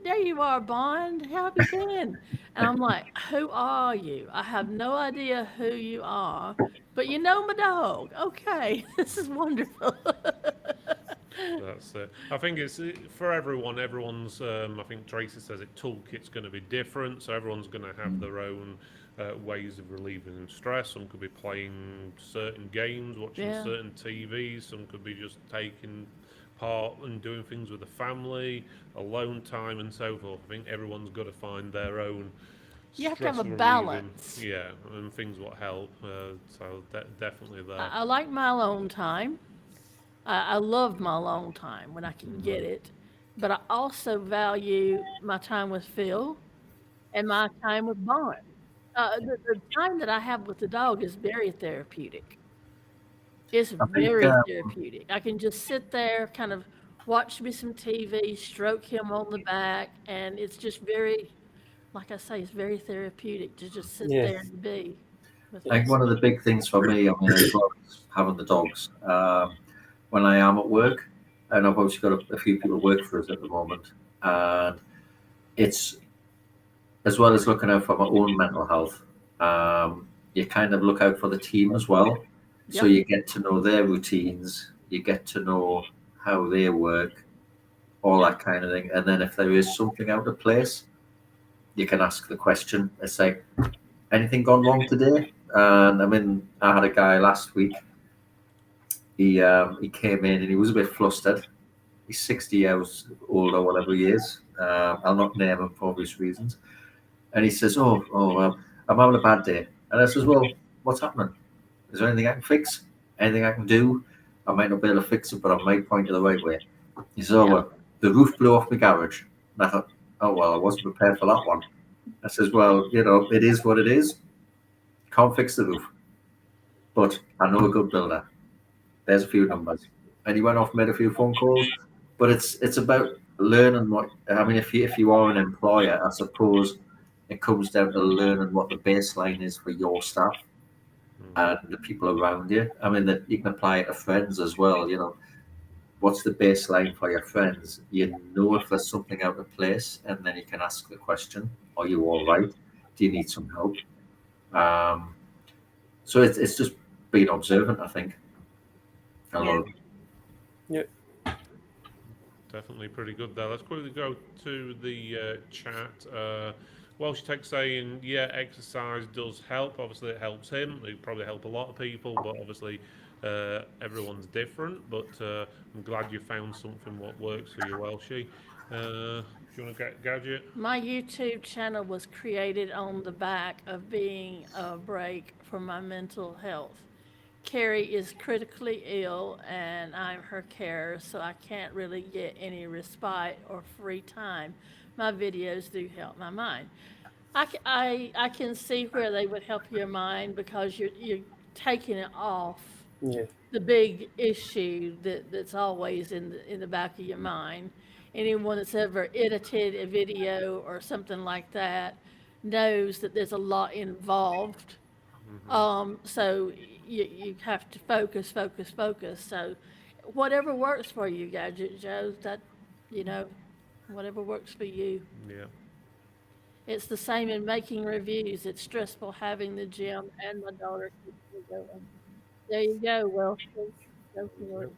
there you are, Bond. How have you been? And I'm like, who are you? I have no idea who you are, but you know my dog. Okay, this is wonderful. That's it. I think it's for everyone. Everyone's, I think Tracy says it, toolkit's going to be different. So everyone's going to have their own ways of relieving stress. Some could be playing certain games, watching certain TVs. Some could be just taking part and doing things with the family, alone time, and so forth. I think everyone's got to find their own. You have to have a balance. Yeah, and things what help. So definitely there. I like my alone time. I love my alone time when I can get it, but I also value my time with Phil and my time with Bond. The time that I have with the dog is very therapeutic. It's very therapeutic. I can just sit there, kind of watch me some TV, stroke him on the back, and it's just very, like I say, it's very therapeutic to just sit there and be. I think one of the big things for me, as well as having the dogs, when I am at work, and I've obviously got a few people work for us at the moment, and it's, as well as looking out for my own mental health, you kind of look out for the team as well. So you get to know their routines, you get to know how they work, all that kind of thing. And then if there is something out of place, you can ask the question. It's like, anything gone wrong today? And I had a guy last week. He came in and he was a bit flustered. He's 60 years old or whatever he is. I'll not name him for obvious reasons. And he says, I'm having a bad day. And I says, well, what's happening? Is there anything I can fix? Anything I can do? I might not be able to fix it, but I might point you the right way. He says, well, the roof blew off my garage. And I thought, I wasn't prepared for that one. I says, well, it is what it is. Can't fix the roof. But I know a good builder. There's a few numbers. And he went off, made a few phone calls. But it's about learning if you are an employer, I suppose it comes down to learning what the baseline is for your staff and the people around you. That you can apply it to friends as well. What's the baseline for your friends? You know if there's something out of place, and then you can ask the question, are you all right? Do you need some help? So it's just being observant, I think. A lot of Definitely pretty good there. Let's quickly go to the chat. Welsh Tech saying, yeah, exercise does help. Obviously, it helps him. It probably help a lot of people, but obviously everyone's different. But I'm glad you found something what works for you, Welshie. Do you want to get Gadget? My YouTube channel was created on the back of being a break for my mental health. Carrie is critically ill, and I'm her carer, so I can't really get any respite or free time. My videos do help my mind. I can see where they would help your mind because you're taking it off Yeah. the big issue that's always in the back of your mind. Anyone that's ever edited a video or something like that knows that there's a lot involved. So you have to focus, focus, focus. So whatever works for you, Gadget Joe, that, whatever works for you. Yeah. It's the same in making reviews. It's stressful having the gym and my daughter keeps me going. There you go. Well, go for it.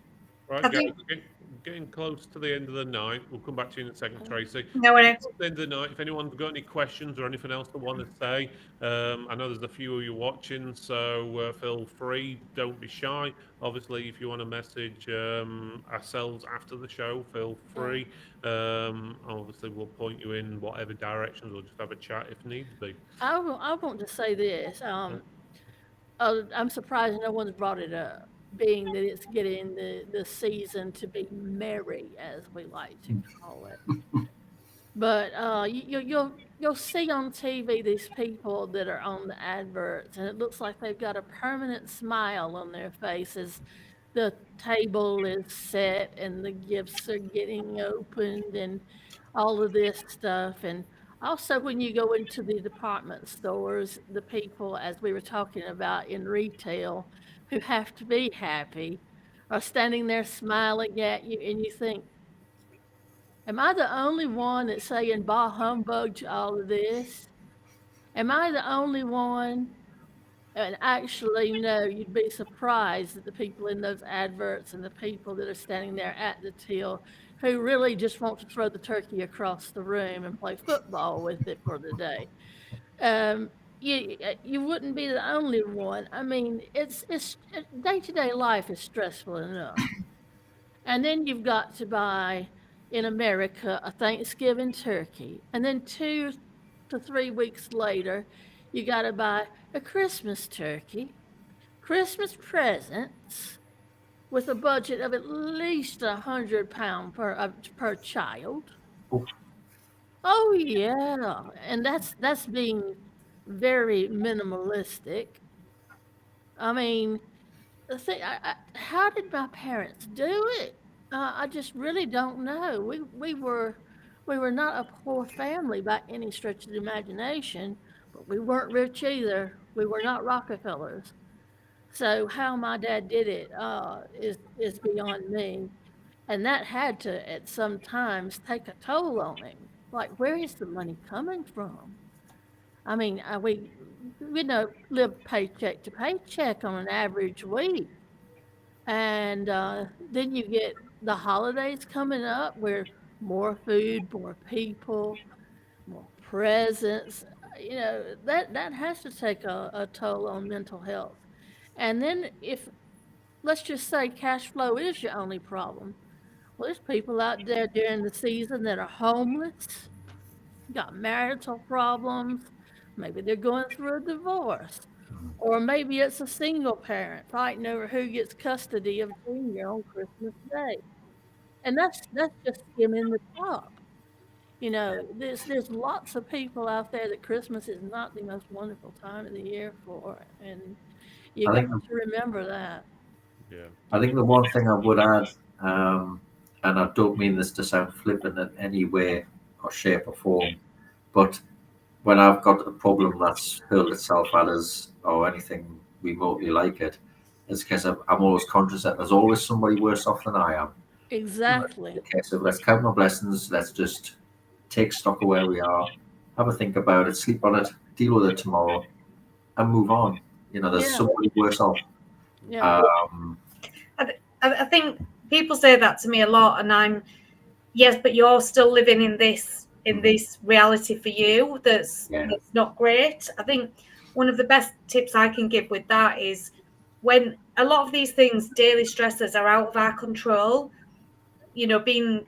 Right, I guys, think- we're getting close to the end of the night. We'll come back to you in a second, Tracy. No worries. At the end of the night, if anyone's got any questions or anything else they want to say, I know there's a few of you watching, so feel free. Don't be shy. Obviously, if you want to message ourselves after the show, feel free. Obviously, we'll point you in whatever directions or just have a chat if needs be. I want to say this. I'm surprised no one's brought it up, being that it's getting the season to be merry, as we like to call it. But you'll see on TV these people that are on the adverts, and it looks like they've got a permanent smile on their faces. The table is set, and the gifts are getting opened, and all of this stuff. And also, when you go into the department stores, the people, as we were talking about in retail, who have to be happy, are standing there smiling at you, and you think, am I the only one that's saying bah humbug to all of this? Am I the only one? And actually, no, you'd be surprised at the people in those adverts and the people that are standing there at the till who really just want to throw the turkey across the room and play football with it for the day. You wouldn't be the only one. I mean, it's day-to-day life is stressful enough. And then you've got to buy, in America, a Thanksgiving turkey. And then 2 to 3 weeks later, you got to buy a Christmas turkey, Christmas presents, with a budget of at least £100 per child. Oof. Oh yeah, and that's being very minimalistic. I mean, how did my parents do it? I just really don't know. We were not a poor family by any stretch of the imagination, but we weren't rich either. We were not Rockefellers. So how my dad did it is beyond me, and that had to at some times take a toll on him. Like, where is the money coming from? I mean, we live paycheck to paycheck on an average week. And then you get the holidays coming up where more food, more people, more presents. That has to take a toll on mental health. And then let's just say cash flow is your only problem. Well, there's people out there during the season that are homeless, got marital problems, maybe they're going through a divorce, or maybe it's a single parent fighting over who gets custody of Junior on Christmas Day. And that's just skimming the top. There's lots of people out there that Christmas is not the most wonderful time of the year for, and you got to remember that. Yeah. I think the one thing I would add, and I don't mean this to sound flippant in any way or shape or form, but when I've got a problem that's hurled itself at us or anything remotely like it, it's because I'm always conscious that there's always somebody worse off than I am. Exactly. Okay, so let's count our blessings. Let's just take stock of where we are, have a think about it, sleep on it, deal with it tomorrow, and move on. There's somebody worse off. Yeah. I think people say that to me a lot, and yes, but you're still living in this reality for you that's not great. I think one of the best tips I can give with that is when a lot of these things, daily stressors, are out of our control. Being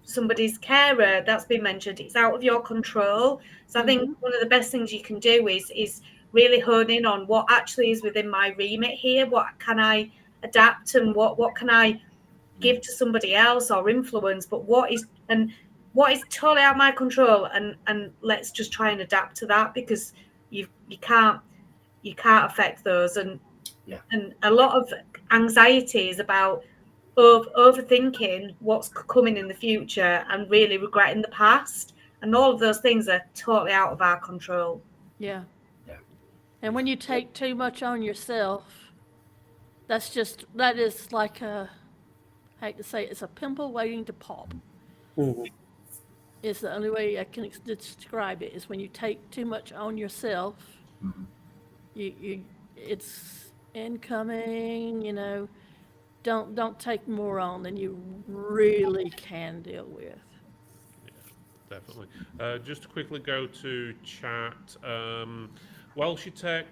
somebody's carer, that's been mentioned, it's out of your control. So I think one of the best things you can do is really hone in on what actually is within my remit here. What can I adapt, and what can I give to somebody else or influence, but what is totally out of my control, and let's just try and adapt to that, because you can't affect those. And a lot of anxiety is about overthinking what's coming in the future and really regretting the past, and all of those things are totally out of our control. Yeah. And when you take too much on yourself, that is like I hate to say it, it's a pimple waiting to pop. It's the only way I can describe it, is when you take too much on yourself, it's incoming, don't take more on than you really can deal with. Definitely. Just to quickly go to chat. Welshy Tech,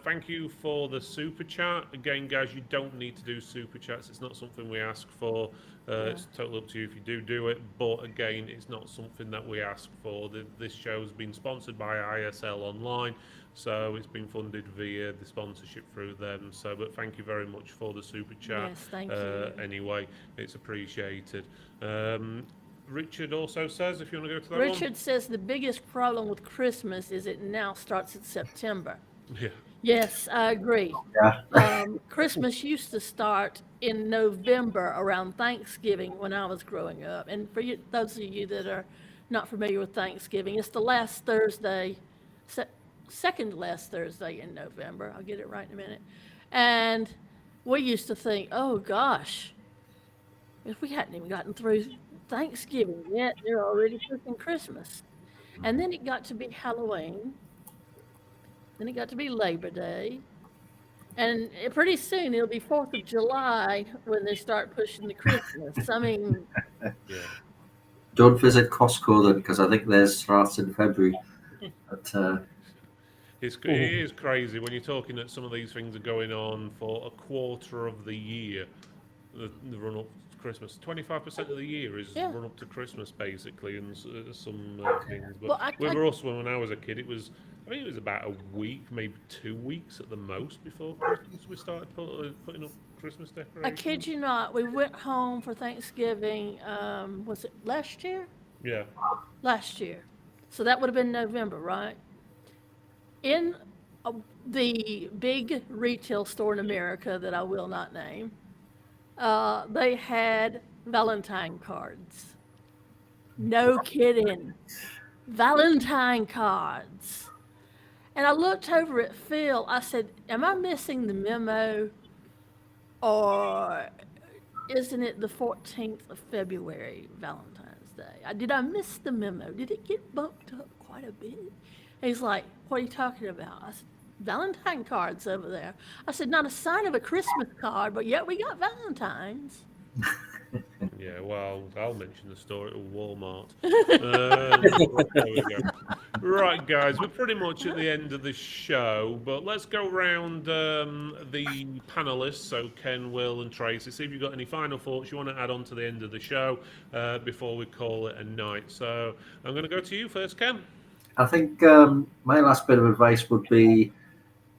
thank you for the super chat. Again, guys, you don't need to do super chats. It's not something we ask for. It's totally up to you if you do it. But again, it's not something that we ask for. This show's been sponsored by ISL Online, so it's been funded via the sponsorship through them. But thank you very much for the super chat. Yes, thank you. Anyway, it's appreciated. Richard also says, if you want to go to that Richard says the biggest problem with Christmas is it now starts in September. Yeah. Yes, I agree. Yeah. Christmas used to start in November around Thanksgiving when I was growing up. And for you, those of you that are not familiar with Thanksgiving, it's the last Thursday, second last Thursday in November. I'll get it right in a minute. And we used to think, oh gosh, if we hadn't even gotten through Thanksgiving yet, they're already cooking Christmas. And then it got to be Halloween. Then it got to be Labor Day. And pretty soon it'll be 4th of July when they start pushing the Christmas. I mean, Don't visit Costco then, because I think theirs starts in February. But, it is crazy when you're talking that some of these things are going on for a quarter of the year, the run up to Christmas. 25% of the year is run up to Christmas, basically, and some things. But with us, when I was a kid, I think it was about a week, maybe 2 weeks at the most before Christmas we started putting up Christmas decorations. I kid you not, we went home for Thanksgiving, was it last year? Yeah. Last year. So that would have been November, right? In the big retail store in America that I will not name, they had Valentine cards. No kidding. Valentine cards. And I looked over at Phil. I said, am I missing the memo? Or isn't it the 14th of February, Valentine's Day? Did I miss the memo? Did it get bumped up quite a bit? And he's like, what are you talking about? I said, Valentine cards over there. I said, not a sign of a Christmas card, but yet we got Valentines. Yeah, well, I'll mention the store at Walmart. There we go. Right, guys, we're pretty much at the end of the show, but let's go round the panelists, so Ken, Will, and Tracy, see if you've got any final thoughts you want to add on to the end of the show before we call it a night. So I'm going to go to you first, Ken. I think my last bit of advice would be,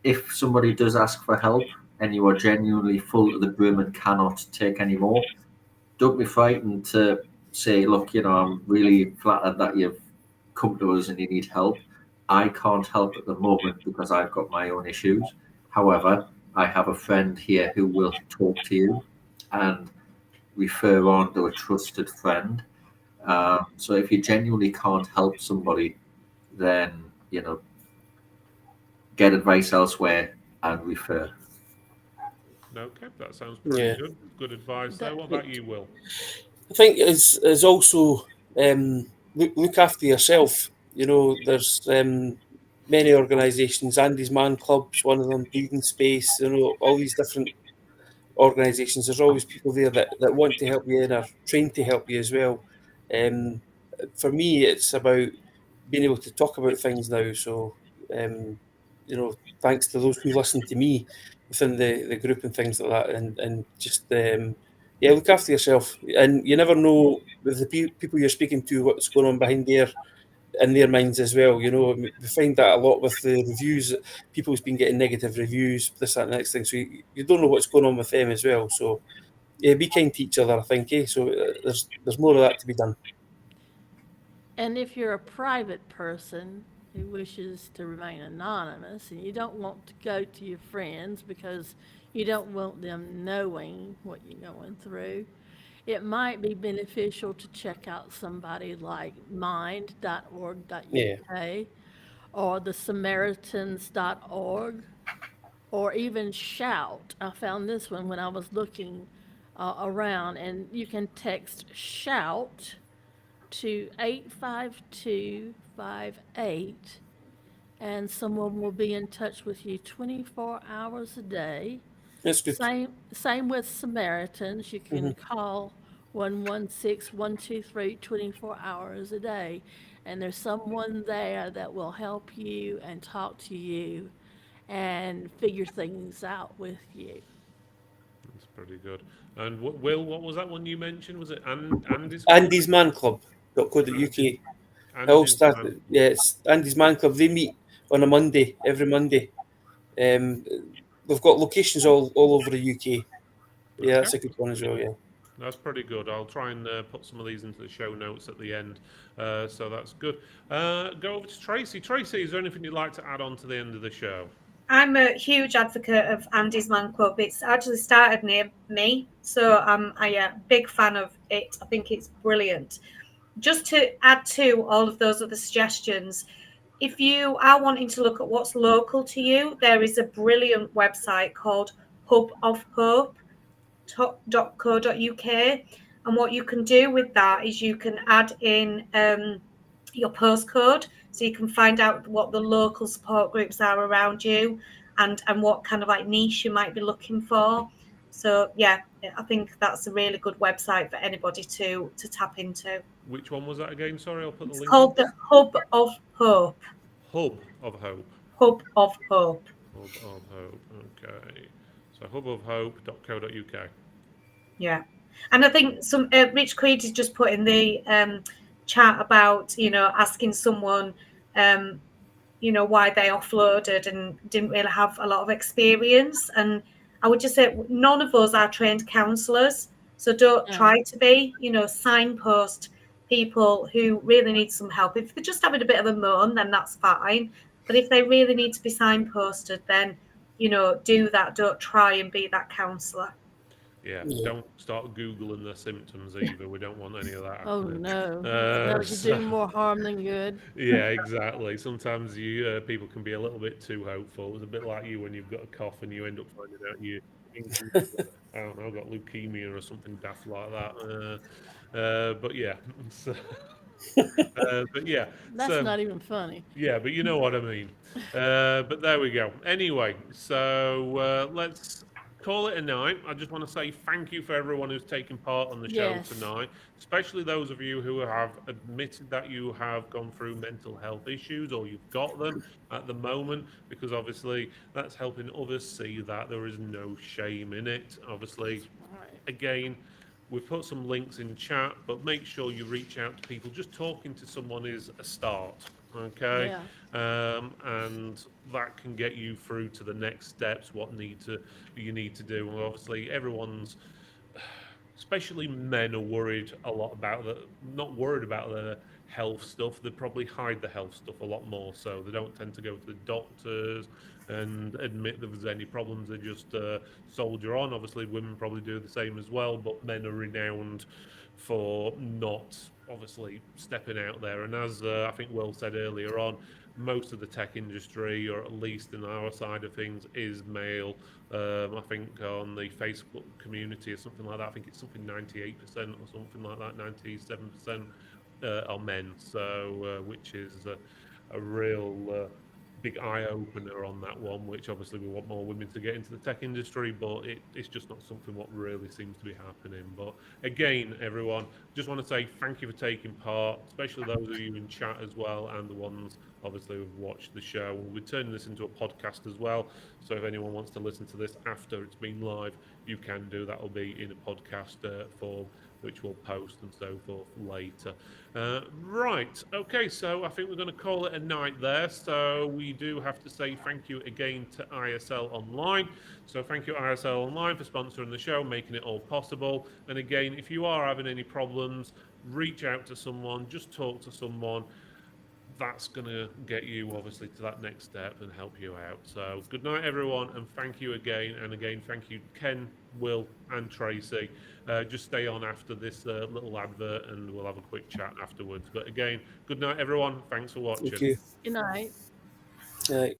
if somebody does ask for help and you are genuinely full to the brim and cannot take any more, don't be frightened to say, look, I'm really flattered that you've come to us and you need help. I can't help at the moment because I've got my own issues. However, I have a friend here who will talk to you and refer on to a trusted friend. So if you genuinely can't help somebody, then, get advice elsewhere and refer. Okay, that sounds pretty good. Good advice there. What about you, Will? I think it's also look after yourself. There's many organisations. Andy's Man Club's one of them, Breathing Space, all these different organisations. There's always people there that want to help you and are trained to help you as well. For me, it's about being able to talk about things now. So, thanks to those who listen to me within the group and things like that, and just look after yourself. And you never know with the people you're speaking to what's going on behind in their minds as well. We find that a lot with the reviews. People's been getting negative reviews, this, that, and the next thing. So you don't know what's going on with them as well. So yeah, be kind to each other, I think. So there's more of that to be done. And if you're a private person who wishes to remain anonymous and you don't want to go to your friends because you don't want them knowing what you're going through, it might be beneficial to check out somebody like mind.org.uk or the Samaritans.org or even Shout. I found this one when I was looking around, and you can text Shout to 85258 and someone will be in touch with you 24 hours a day. That's good. Same with Samaritans. You can call 116-123 24 hours a day, and there's someone there that will help you and talk to you and figure things out with you. That's pretty good. And Will, what was that one you mentioned? Was it Andy's? Andy's Man Club.co.uk. It's Andy's Man Club. They meet on a Monday, every Monday. They've got locations all over the UK. Yeah, that's a good one as well, yeah. That's pretty good. I'll try and put some of these into the show notes at the end. So that's good. Go over to Tracy. Tracy, is there anything you'd like to add on to the end of the show? I'm a huge advocate of Andy's Man Club. It's actually started near me, so I'm a big fan of it. I think it's brilliant. Just to add to all of those other suggestions, if you are wanting to look at what's local to you, there is a brilliant website called hubofhope.co.uk. And what you can do with that is you can add in your postcode, so you can find out what the local support groups are around you and what kind of like niche you might be looking for. So yeah, I think that's a really good website for anybody to tap into. Which one was that again? Sorry, I'll put the link. It's called the Hub of Hope. Hub of Hope. Hub of Hope. Hub of Hope. Okay. So hubofhope.co.uk. Yeah. And I think some Rich Creed has just put in the chat about, asking someone, why they offloaded and didn't really have a lot of experience. And I would just say none of us are trained counsellors. So don't try to be, signpost people who really need some help. If they're just having a bit of a moan, then that's fine. But if they really need to be signposted, then, do that. Don't try and be that counsellor. Yeah, don't start Googling the symptoms either. We don't want any of that Oh, happening. no. That would do more harm than good. Yeah, exactly. Sometimes people can be a little bit too hopeful. It's a bit like you when you've got a cough and you end up finding out you I don't know, got leukemia or something daft like that. But yeah, but yeah. That's not even funny. Yeah, but you know what I mean. But there we go. Anyway, so let's call it a night. I just want to say thank you for everyone who's taken part on the show tonight, especially those of you who have admitted that you have gone through mental health issues or you've got them at the moment, because obviously that's helping others see that there is no shame in it. Obviously, again, we've put some links in chat, but make sure you reach out to people. Just talking to someone is a start, okay? Yeah. And that can get you through to the next steps, what you need to do. And obviously, everyone's, especially men, are worried a lot about not worried about the health stuff. They probably hide the health stuff a lot more, so they don't tend to go to the doctors and admit that there's any problems. They just soldier on. Obviously, women probably do the same as well, but men are renowned for not obviously stepping out there. And as I think Will said earlier on, most of the tech industry, or at least in our side of things, is male. I think on the Facebook community or something like that, I think it's something 98% or something like that, 97% are men. So which is a real big eye-opener on that one, which obviously we want more women to get into the tech industry, but it's just not something what really seems to be happening. But again, everyone, just want to say thank you for taking part, especially those of you in chat as well, and the ones obviously who've watched the show. We'll be turning this into a podcast as well, so if anyone wants to listen to this after it's been live, you can do. That will be in a podcast form, which we'll post and so forth later. Right, okay, so I think we're going to call it a night there. So we do have to say thank you again to ISL Online. So thank you, ISL Online, for sponsoring the show, making it all possible. And again, if you are having any problems, reach out to someone, just talk to someone. That's going to get you obviously to that next step and help you out. So good night, everyone, and thank you again. And again, thank you, Ken, Will, and Tracy. Just stay on after this little advert and we'll have a quick chat afterwards. But again, good night, everyone. Thanks for watching. Thank you. Good night. Right.